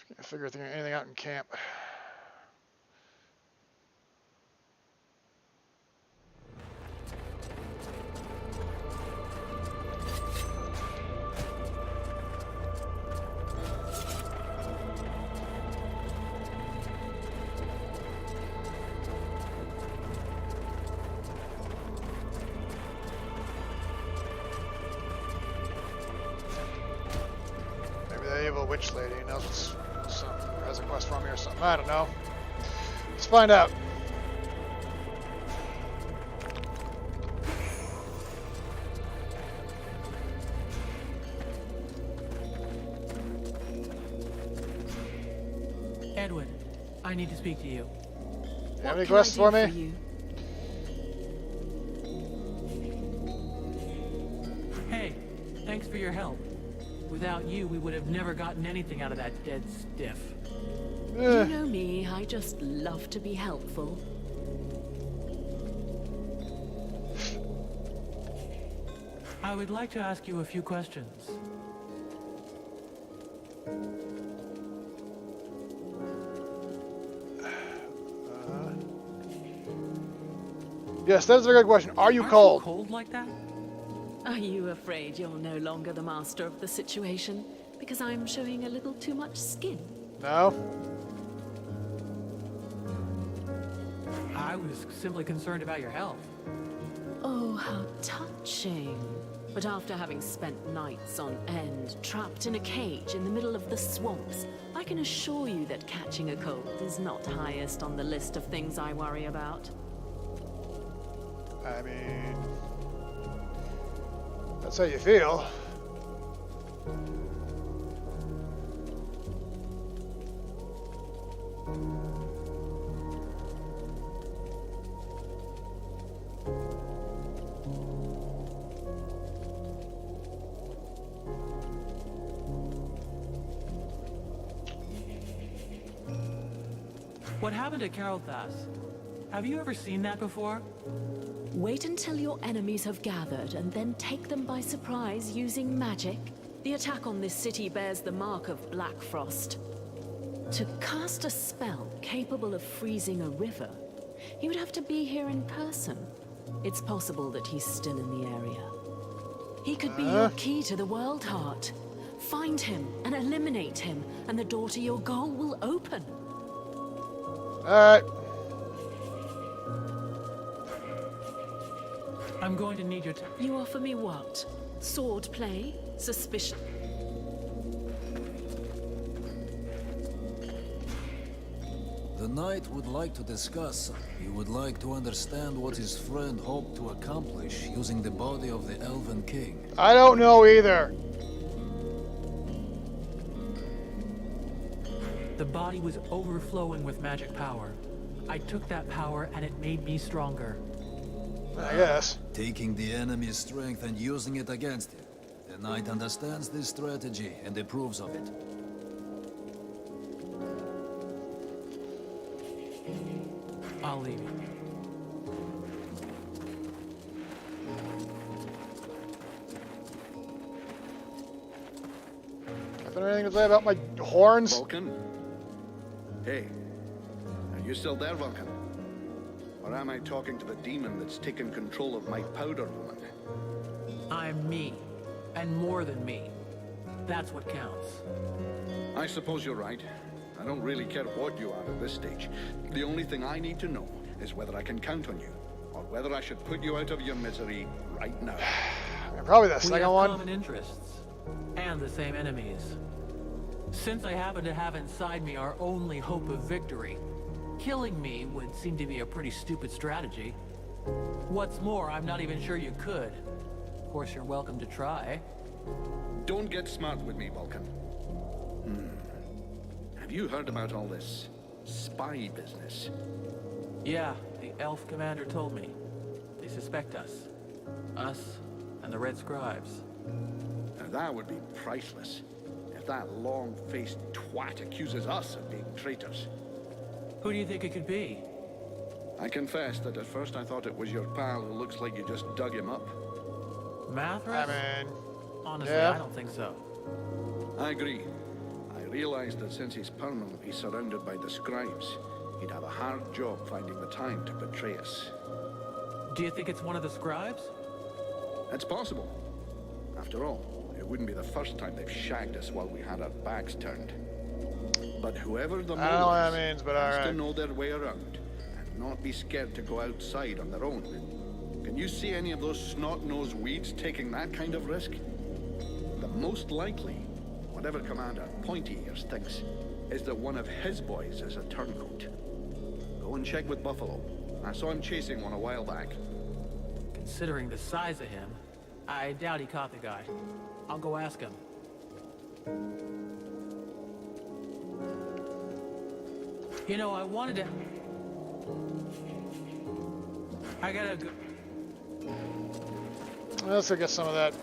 Can't figure anything out in camp. Evil witch lady knows has a quest for me or something. I don't know. Let's find out. Edwin, I need to speak to you. You have any questions for me? Hey, thanks for your help. Without you, we would have never gotten anything out of that dead stiff. You know me, I just love to be helpful. I would like to ask you a few questions. Yes, that's a very good question. Are you cold? You cold like that? Are you afraid you're no longer the master of the situation? Because I'm showing a little too much skin? No. I was simply concerned about your health. Oh, how touching. But after having spent nights on end, trapped in a cage in the middle of the swamps, I can assure you that catching a cold is not highest on the list of things I worry about. I mean, that's how you feel. What happened to Carolthas? Have you ever seen that before? Wait until your enemies have gathered and then take them by surprise using magic. The attack on this city bears the mark of Black Frost. To cast a spell capable of freezing a river, he would have to be here in person. It's possible that he's still in the area. He could be your key to the World Heart. Find him and eliminate him, and the door to your goal will open. Alright. I'm going to need your You offer me what? Sword play? Suspicion? The knight would like to discuss. He would like to understand what his friend hoped to accomplish using the body of the Elven King. I don't know either. The body was overflowing with magic power. I took that power and it made me stronger. I guess. Taking the enemy's strength and using it against him. The knight understands this strategy and approves of it. I'll leave you. Nothing or anything to say about my horns? Vulcan? Hey, are you still there, Vulcan? Or am I talking to the demon that's taken control of my powder woman? I'm me, and more than me. That's what counts. I suppose you're right. I don't really care what you are at this stage. The only thing I need to know is whether I can count on you, or whether I should put you out of your misery right now. Probably the We second have one. common interests, and the same enemies. Since I happen to have inside me our only hope of victory, killing me would seem to be a pretty stupid strategy. What's more, I'm not even sure you could. Of course, you're welcome to try. Don't get smart with me, Vulcan. Have you heard about all this spy business? Yeah, the elf commander told me. They suspect us. Us and the Red Scribes. Now that would be priceless. If that long-faced twat accuses us of being traitors. Who do you think it could be? I confess that at first I thought it was your pal who looks like you just dug him up. Mathras? I mean, Honestly, yeah. I don't think so. I agree. I realized that since he's permanently surrounded by the scribes, he'd have a hard job finding the time to betray us. Do you think it's one of the scribes? It's possible. After all, it wouldn't be the first time they've shagged us while we had our backs turned. But whoever the I don't know what mole that is, means, but has to alright. know their way around and not be scared to go outside on their own. Can you see any of those snot-nosed weeds taking that kind of risk? The most likely, whatever Commander Pointy Ears thinks, is that one of his boys is a turncoat. Go and check with Buffalo. I saw him chasing one a while back. Considering the size of him, I doubt he caught the guy. I'll go ask him. You know, I wanted to... I gotta go... Let's go get some of that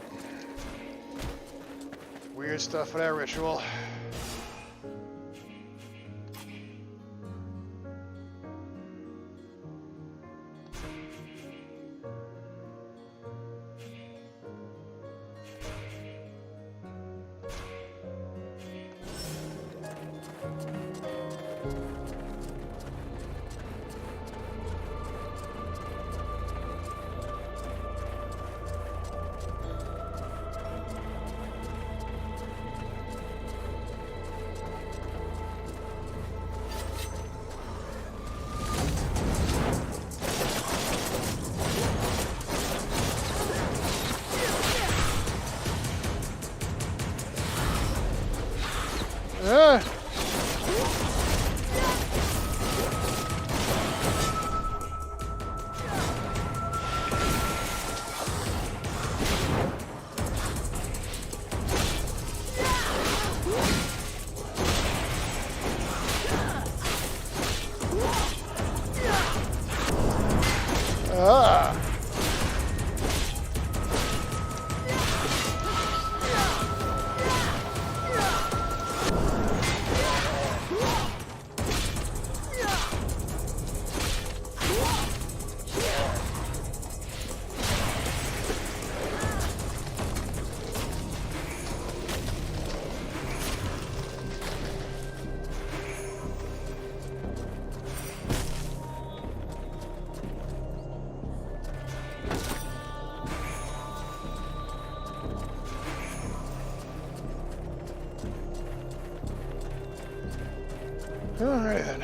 weird stuff for that ritual. Alright then.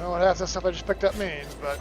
don't know what half this stuff I just picked up means, but...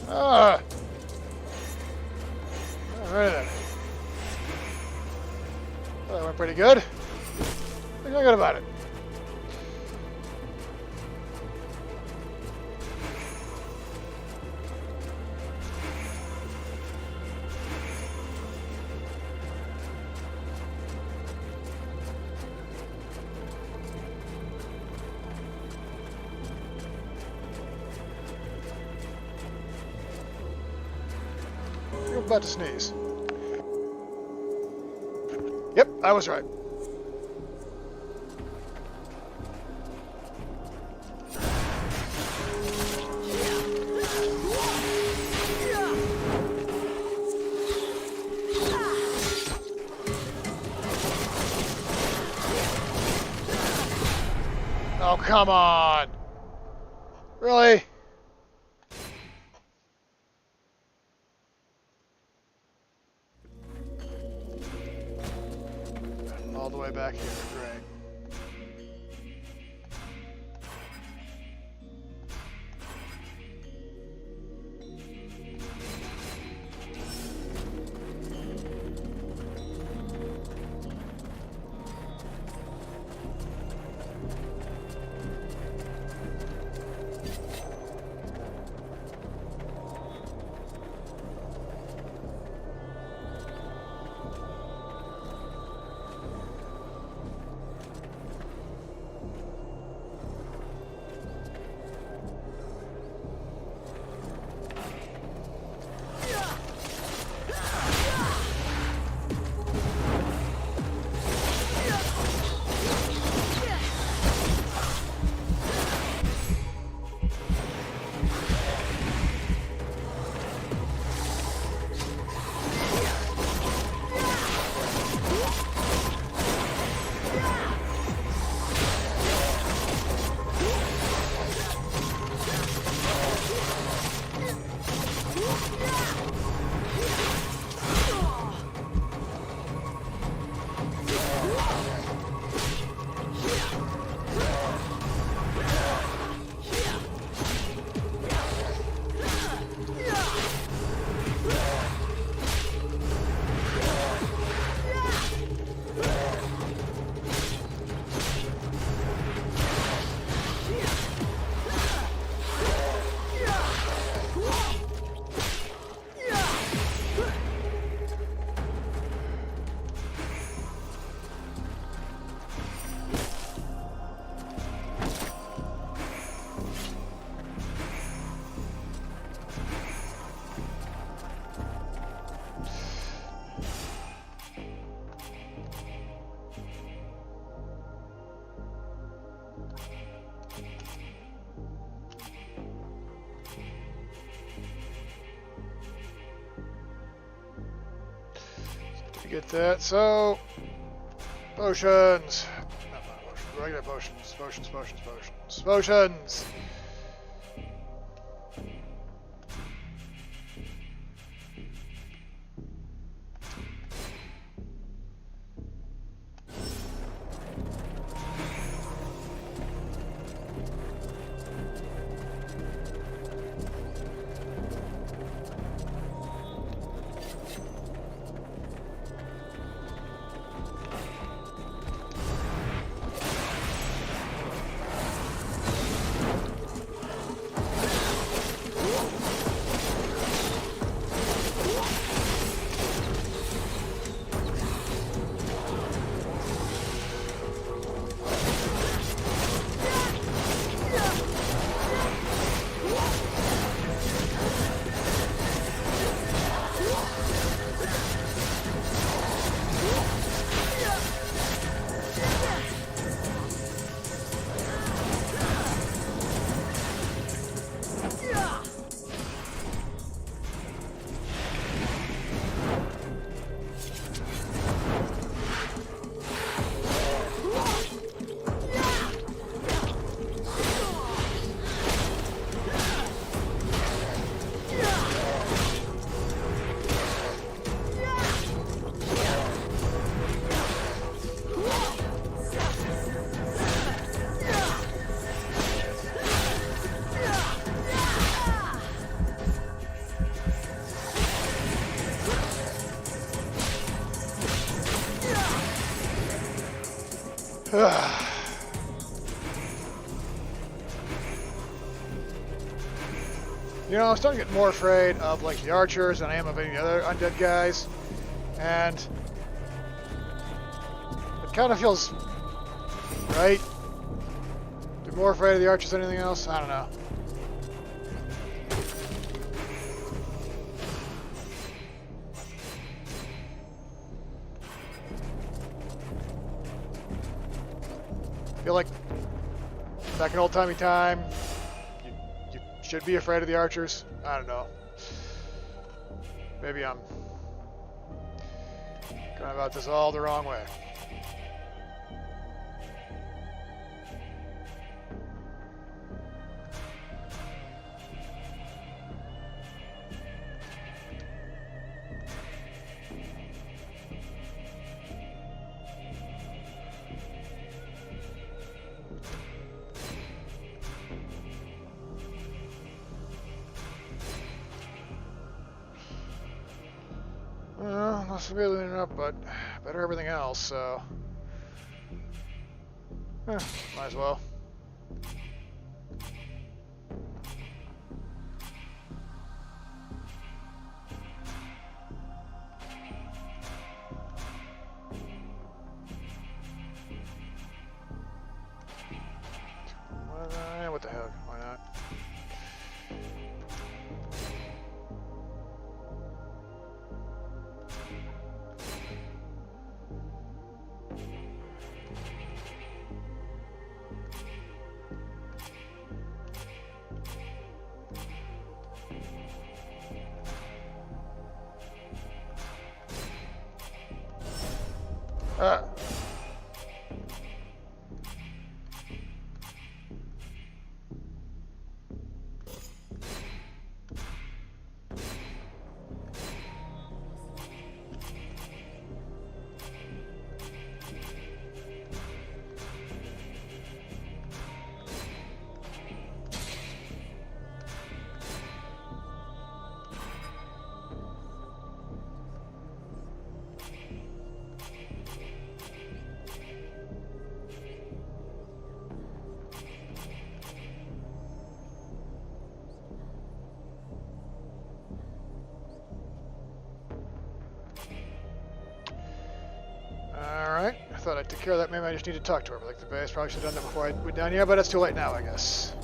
Alright. Alright then. Well, that went pretty good. Feel good about it. You're about to sneeze. Yep, I was right. Oh, come on. Really? All the way back here, great. Get that. So, potions. Not potions. Regular potions. Potions. You know, I'm starting to get more afraid of like the archers than I am of any other undead guys, and it kind of feels right. Be more afraid of the archers than anything else. I don't know. I feel like back in old-timey time, you should be afraid of the archers. I don't know. Maybe I'm going about this all the wrong way. Well, not severely enough, but better everything else, so... might as well. What the heck, why not? Alright, I thought I'd take care of that. Maybe I just need to talk to her. But like the base, probably should have done that before I went down here, but it's too late now, I guess.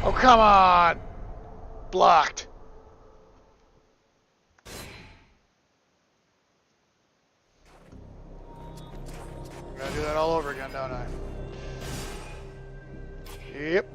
Oh, come on! Blocked. I'm gonna do that all over again, don't I? Yep.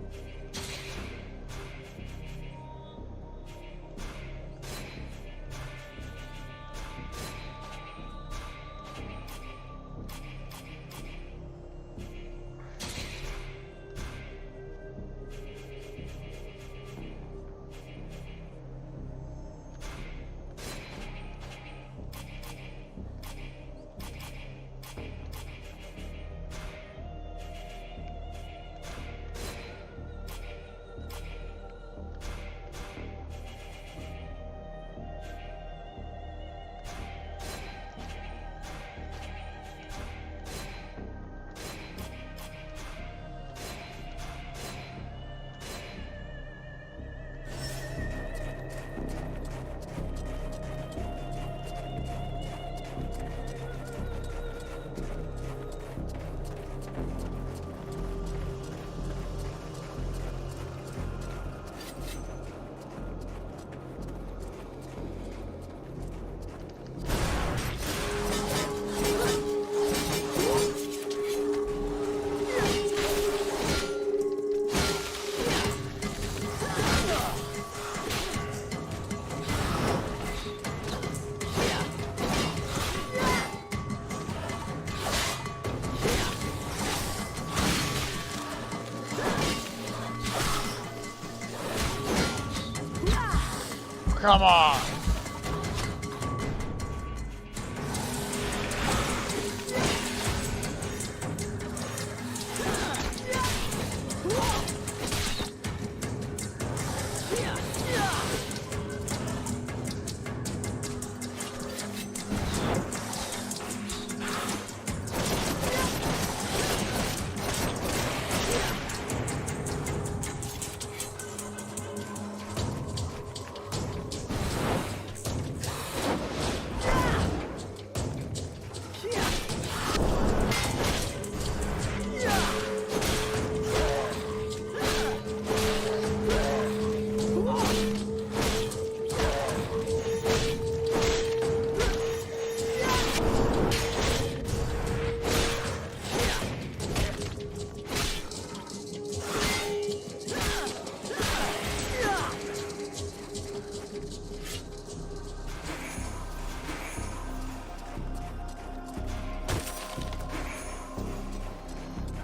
Come on.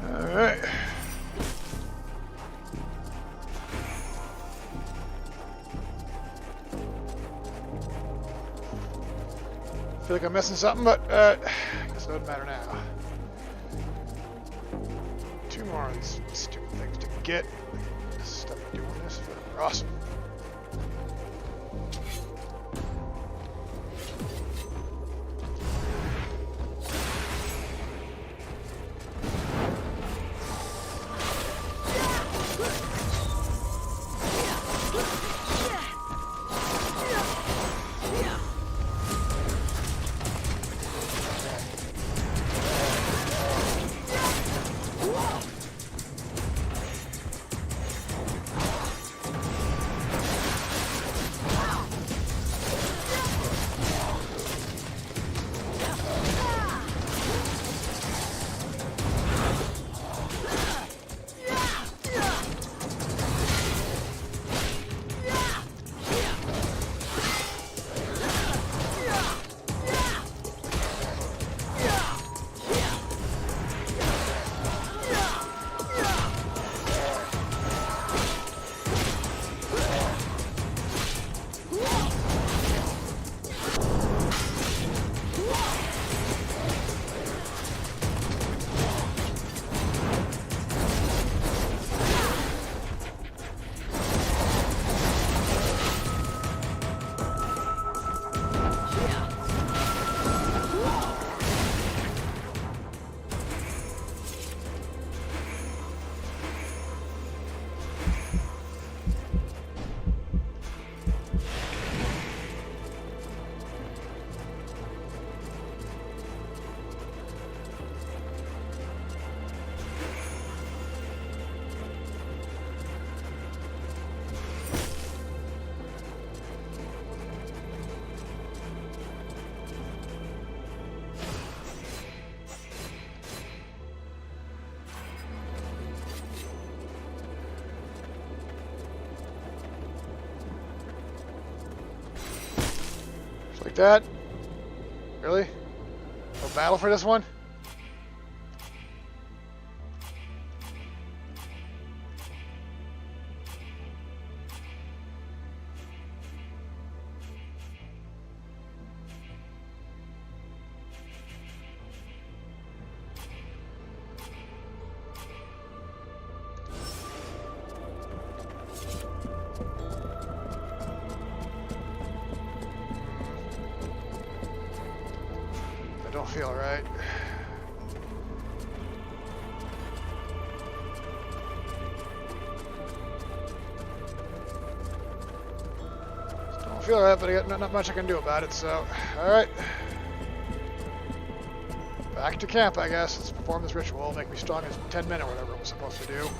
Alright. Feel like I'm missing something, but I guess it doesn't matter now. 2 more of these stupid things to get. Stuff doing this for awesome. Like that? Really? No battle for this one? Don't feel right. Don't feel right, but I got not much I can do about it, so alright. Back to camp, I guess. Let's perform this ritual, make me strong as 10 men or whatever it was supposed to do.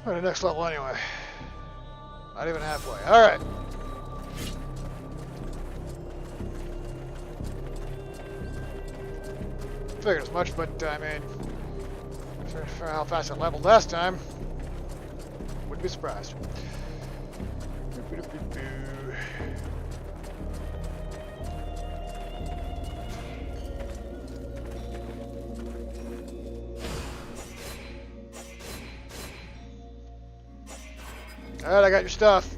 We're at the next level anyway. Not even halfway. Alright. Figured as much, but I mean, for how fast I leveled last time, wouldn't be surprised. Alright, I got your stuff.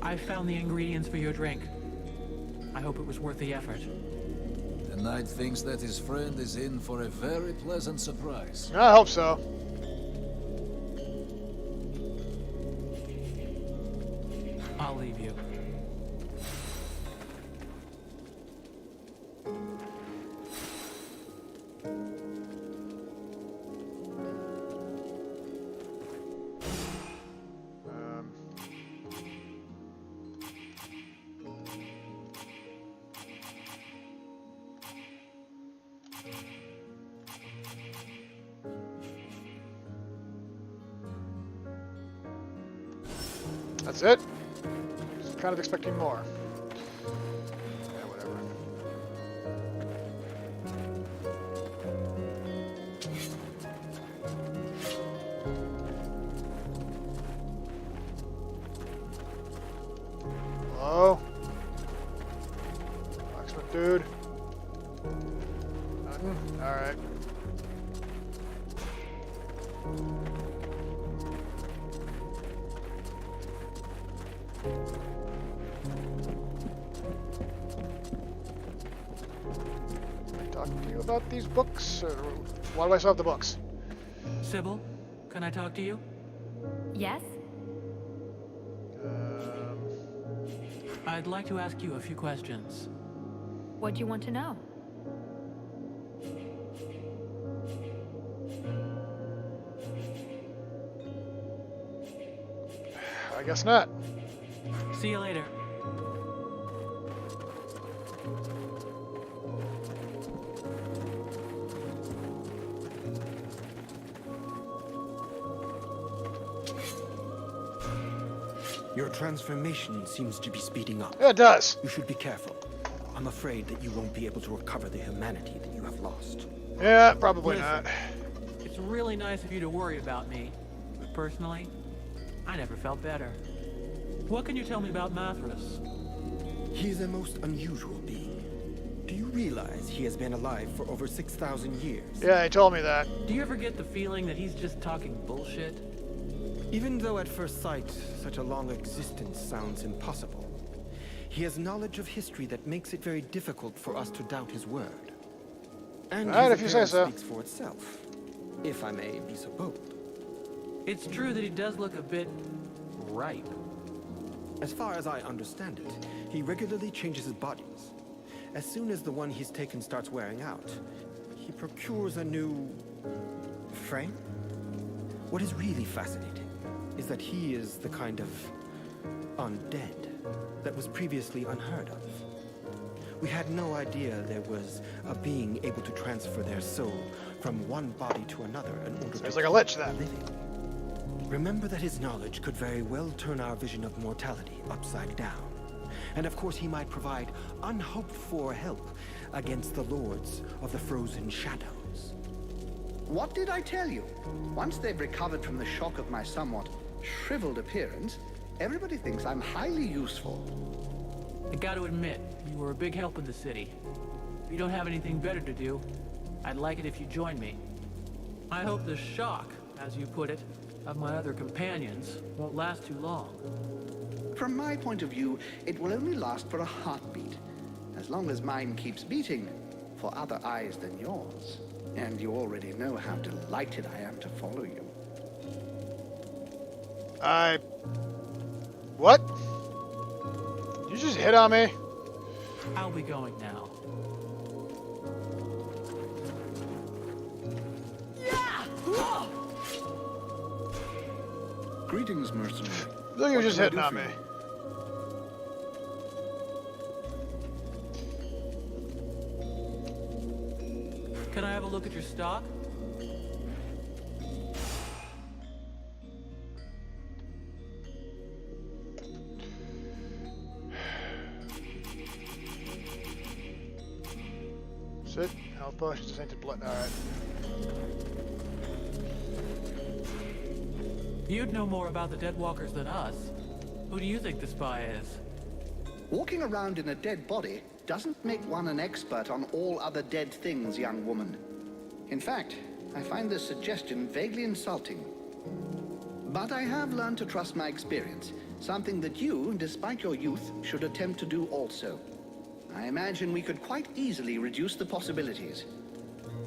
I found the ingredients for your drink. I hope it was worth the effort. The knight thinks that his friend is in for a very pleasant surprise. I hope so. I'll leave you. That's it? Just kind of expecting more. Yeah, whatever. Hello? Blacksmith dude? Nothing? Alright. Talk to you about these books, or why do I still have the books? Sybil, can I talk to you? Yes? I'd like to ask you a few questions. What do you want to know? I guess not. See you later. Your transformation seems to be speeding up. Yeah, it does. You should be careful. I'm afraid that you won't be able to recover the humanity that you have lost. Yeah, probably Listen, not. It's really nice of you to worry about me, but personally, I never felt better. What can you tell me about Mathras? He is a most unusual being. Do you realize he has been alive for over 6,000 years? Yeah, he told me that. Do you ever get the feeling that he's just talking bullshit? Even though at first sight, such a long existence sounds impossible, he has knowledge of history that makes it very difficult for us to doubt his word. And All right, his if you say appearance so. speaks for itself, if I may be so bold. It's true that he does look a bit ripe. As far as I understand it, he regularly changes his bodies. As soon as the one he's taken starts wearing out, he procures a new frame. What is really fascinating is that he is the kind of undead that was previously unheard of. We had no idea there was a being able to transfer their soul from one body to another in order to Sounds like a lich then. living. Remember that his knowledge could very well turn our vision of mortality upside down. And of course he might provide unhoped-for help against the lords of the frozen shadows. What did I tell you? Once they've recovered from the shock of my somewhat shriveled appearance, everybody thinks I'm highly useful. I gotta admit, you were a big help in the city. If you don't have anything better to do, I'd like it if you join me. I hope the shock, as you put it, of my other companions won't last too long. From my point of view, it will only last for a heartbeat, as long as mine keeps beating for other eyes than yours. And you already know how delighted I am to follow you. What? You just hit on me? I'll be going now. Greetings, mercenary. Look, you were just can I hitting do on for me. you? Can I have a look at your stock? Health potions, tainted blood. Alright. You'd know more about the dead walkers than us. Who do you think the spy is? Walking around in a dead body doesn't make one an expert on all other dead things, young woman. In fact, I find this suggestion vaguely insulting. But I have learned to trust my experience, something that you, despite your youth, should attempt to do also. I imagine we could quite easily reduce the possibilities.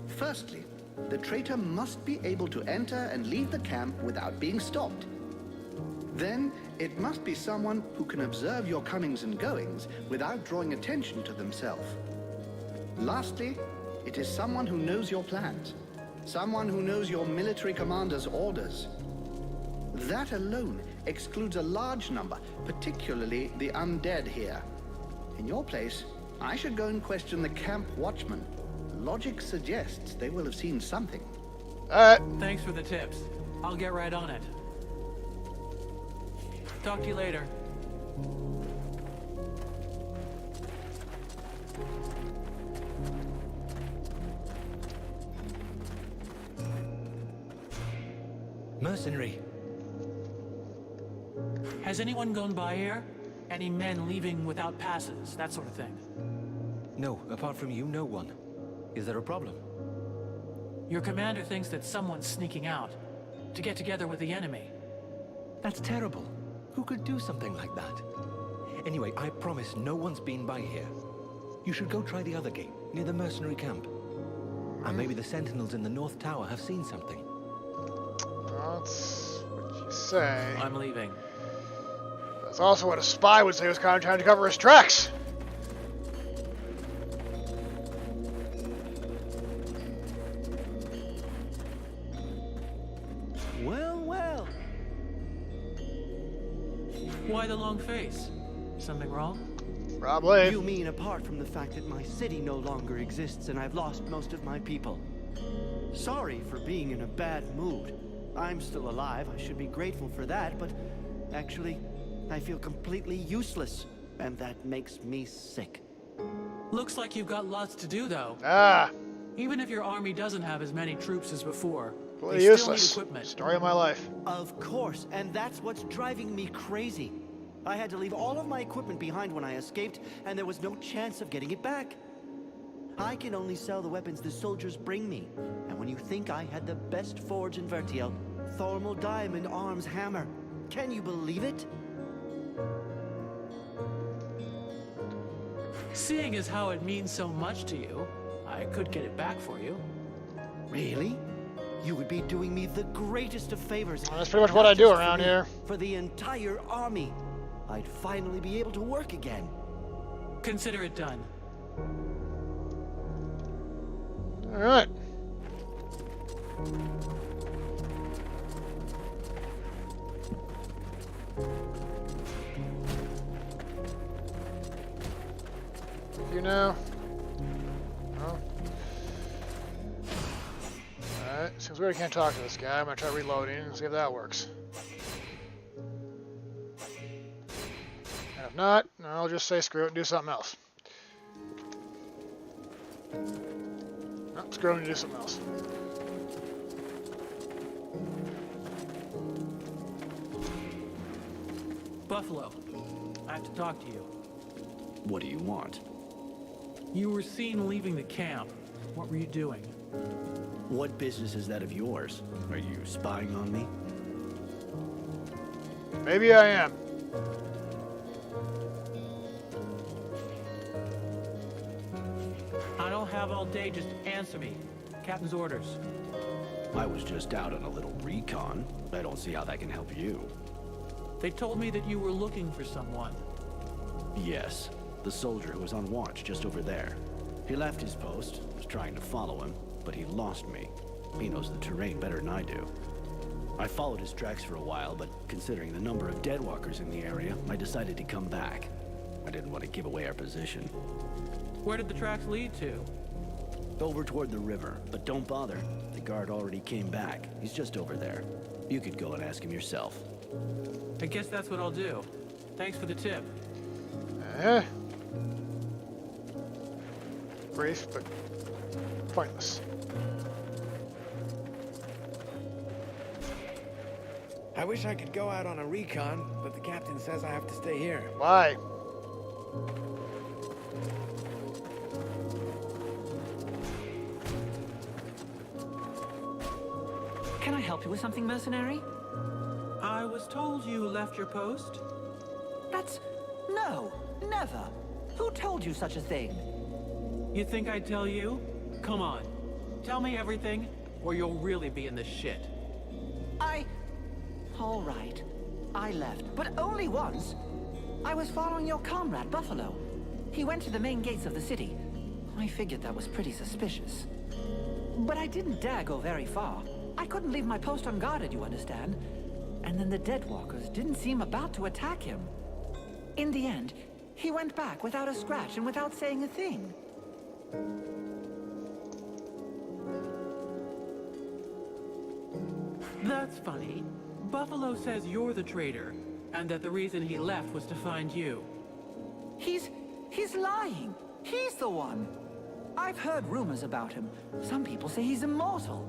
Firstly, the traitor must be able to enter and leave the camp without being stopped. Then, it must be someone who can observe your comings and goings without drawing attention to themselves. Lastly, it is someone who knows your plans. Someone who knows your military commander's orders. That alone excludes a large number, particularly the undead here. In your place, I should go and question the camp watchman. Logic suggests they will have seen something. Thanks for the tips. I'll get right on it. Talk to you later. Mercenary. Has anyone gone by here? Any men leaving without passes, that sort of thing? No, apart from you, no one. Is there a problem? Your commander thinks that someone's sneaking out to get together with the enemy. That's terrible. Who could do something like that? Anyway, I promise no one's been by here. You should go try the other gate, near the mercenary camp. And maybe the sentinels in the North Tower have seen something. That's what you say. I'm leaving. That's also what a spy would say, was kind of trying to cover his tracks. Well, well. Why the long face? Something wrong? Probably. You mean apart from the fact that my city no longer exists and I've lost most of my people? Sorry for being in a bad mood. I'm still alive, I should be grateful for that, but actually, I feel completely useless, and that makes me sick. Looks like you've got lots to do, though. Even if your army doesn't have as many troops as before, they useless. still need equipment. Story of my life. Of course, and that's what's driving me crazy. I had to leave all of my equipment behind when I escaped, and there was no chance of getting it back. I can only sell the weapons the soldiers bring me, and when you think I had the best forge in Vertiel, Thormal Diamond Arms Hammer, can you believe it? Seeing as how it means so much to you, I could get it back for you. Really? You would be doing me the greatest of favors. Well, that's pretty much what I do around here. For the entire army. I'd finally be able to work again. Consider it done. All right. You know. Oh. Alright, seems weird I can't talk to this guy. I'm gonna try reloading and see if that works. And if not, I'll just say screw it and do something else. No, screw it and do something else. Buffalo, I have to talk to you. What do you want? You were seen leaving the camp. What were you doing? What business is that of yours? Are you spying on me? Maybe I am. I don't have all day, just answer me. Captain's orders. I was just out on a little recon. I don't see how that can help you. They told me that you were looking for someone. Yes, the soldier who was on watch just over there. He left his post, was trying to follow him, but he lost me. He knows the terrain better than I do. I followed his tracks for a while, but considering the number of deadwalkers in the area, I decided to come back. I didn't want to give away our position. Where did the tracks lead to? Over toward the river, but don't bother. The guard already came back. He's just over there. You could go and ask him yourself. I guess that's what I'll do. Thanks for the tip. Brief, but pointless. I wish I could go out on a recon, but the captain says I have to stay here. Why? Can I help you with something, mercenary? I was told you left your post. That's... no, never. Who told you such a thing? You think I'd tell you? Come on. Tell me everything, or you'll really be in the shit. All right. I left, but only once. I was following your comrade, Buffalo. He went to the main gates of the city. I figured that was pretty suspicious. But I didn't dare go very far. I couldn't leave my post unguarded, you understand? And then the Deadwalkers didn't seem about to attack him. In the end, he went back without a scratch and without saying a thing. That's funny. Buffalo says you're the traitor, and that the reason he left was to find you. He's lying. He's the one. I've heard rumors about him. Some people say he's immortal.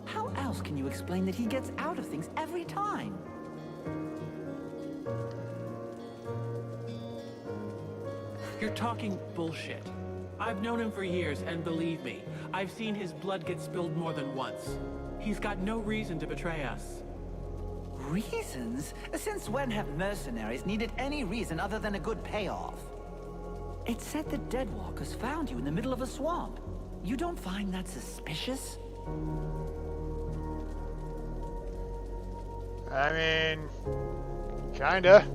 How else can you explain that he gets out of things every time? You're talking bullshit. I've known him for years, and believe me, I've seen his blood get spilled more than once. He's got no reason to betray us. Reasons? Since when have mercenaries needed any reason other than a good payoff? It said the Deadwalkers found you in the middle of a swamp. You don't find that suspicious? I mean, kinda.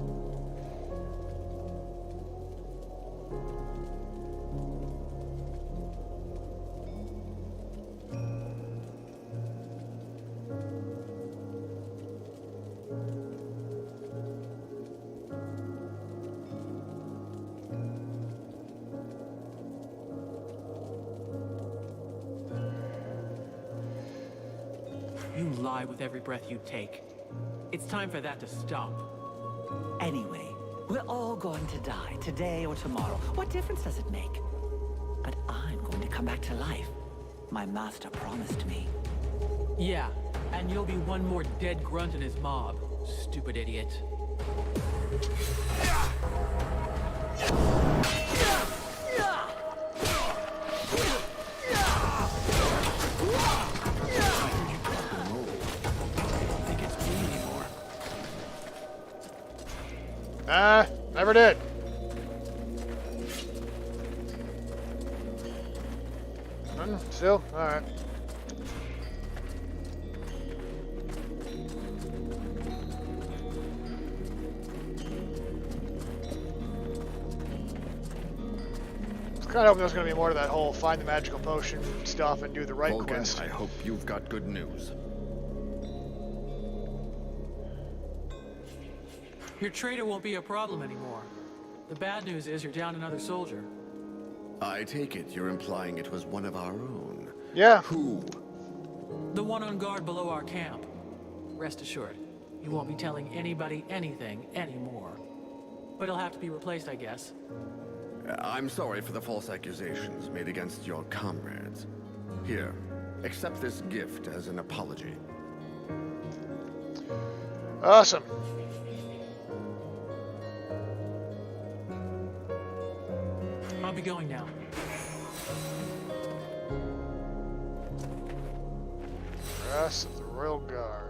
You lie with every breath you take. It's time for that to stop. Anyway, we're all going to die, today or tomorrow. What difference does it make? But I'm going to come back to life. My master promised me. Yeah, and you'll be one more dead grunt in his mob, stupid idiot. Never did. None? Still? Alright. I was kind of hoping there's going to be more to that whole find the magical potion stuff and do the right Vulcan, quest. I hope you've got good news. Your traitor won't be a problem anymore. The bad news is you're down another soldier. I take it you're implying it was one of our own. Yeah. Who? The one on guard below our camp. Rest assured, he won't be telling anybody anything anymore. But he'll have to be replaced, I guess. I'm sorry for the false accusations made against your comrades. Here, accept this gift as an apology. Awesome. I'll be going now. Rest of the Royal Guard.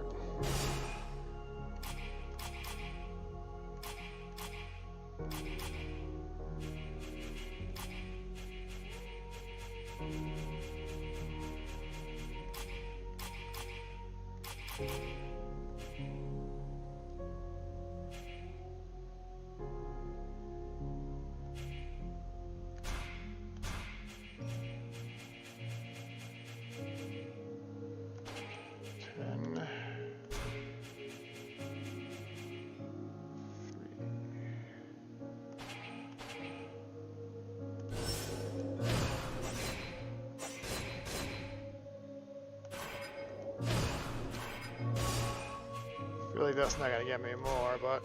I feel like that's not gonna get me more, but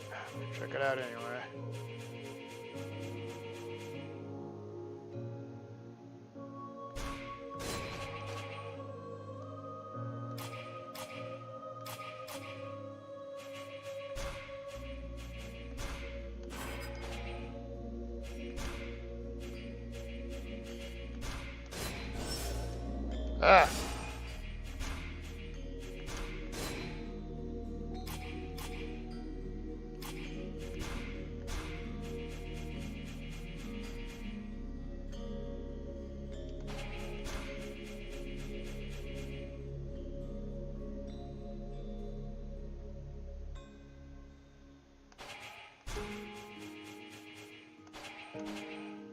check it out anyway. Ah.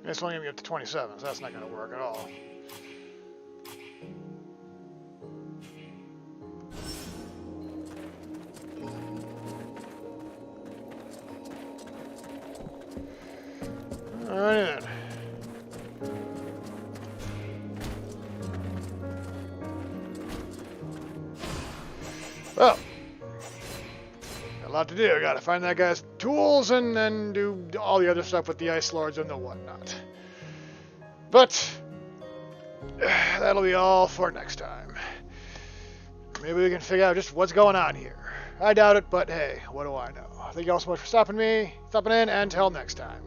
It's only going to get to 27, so that's not going to work at all. Alright then. Well, got a lot to do. I gotta find that guy's tools and then do all the other stuff with the Ice Lords and the whatnot. But that'll be all for next time. Maybe we can figure out just what's going on here. I doubt it, but hey, what do I know? Thank you all so much for stopping in, and until next time.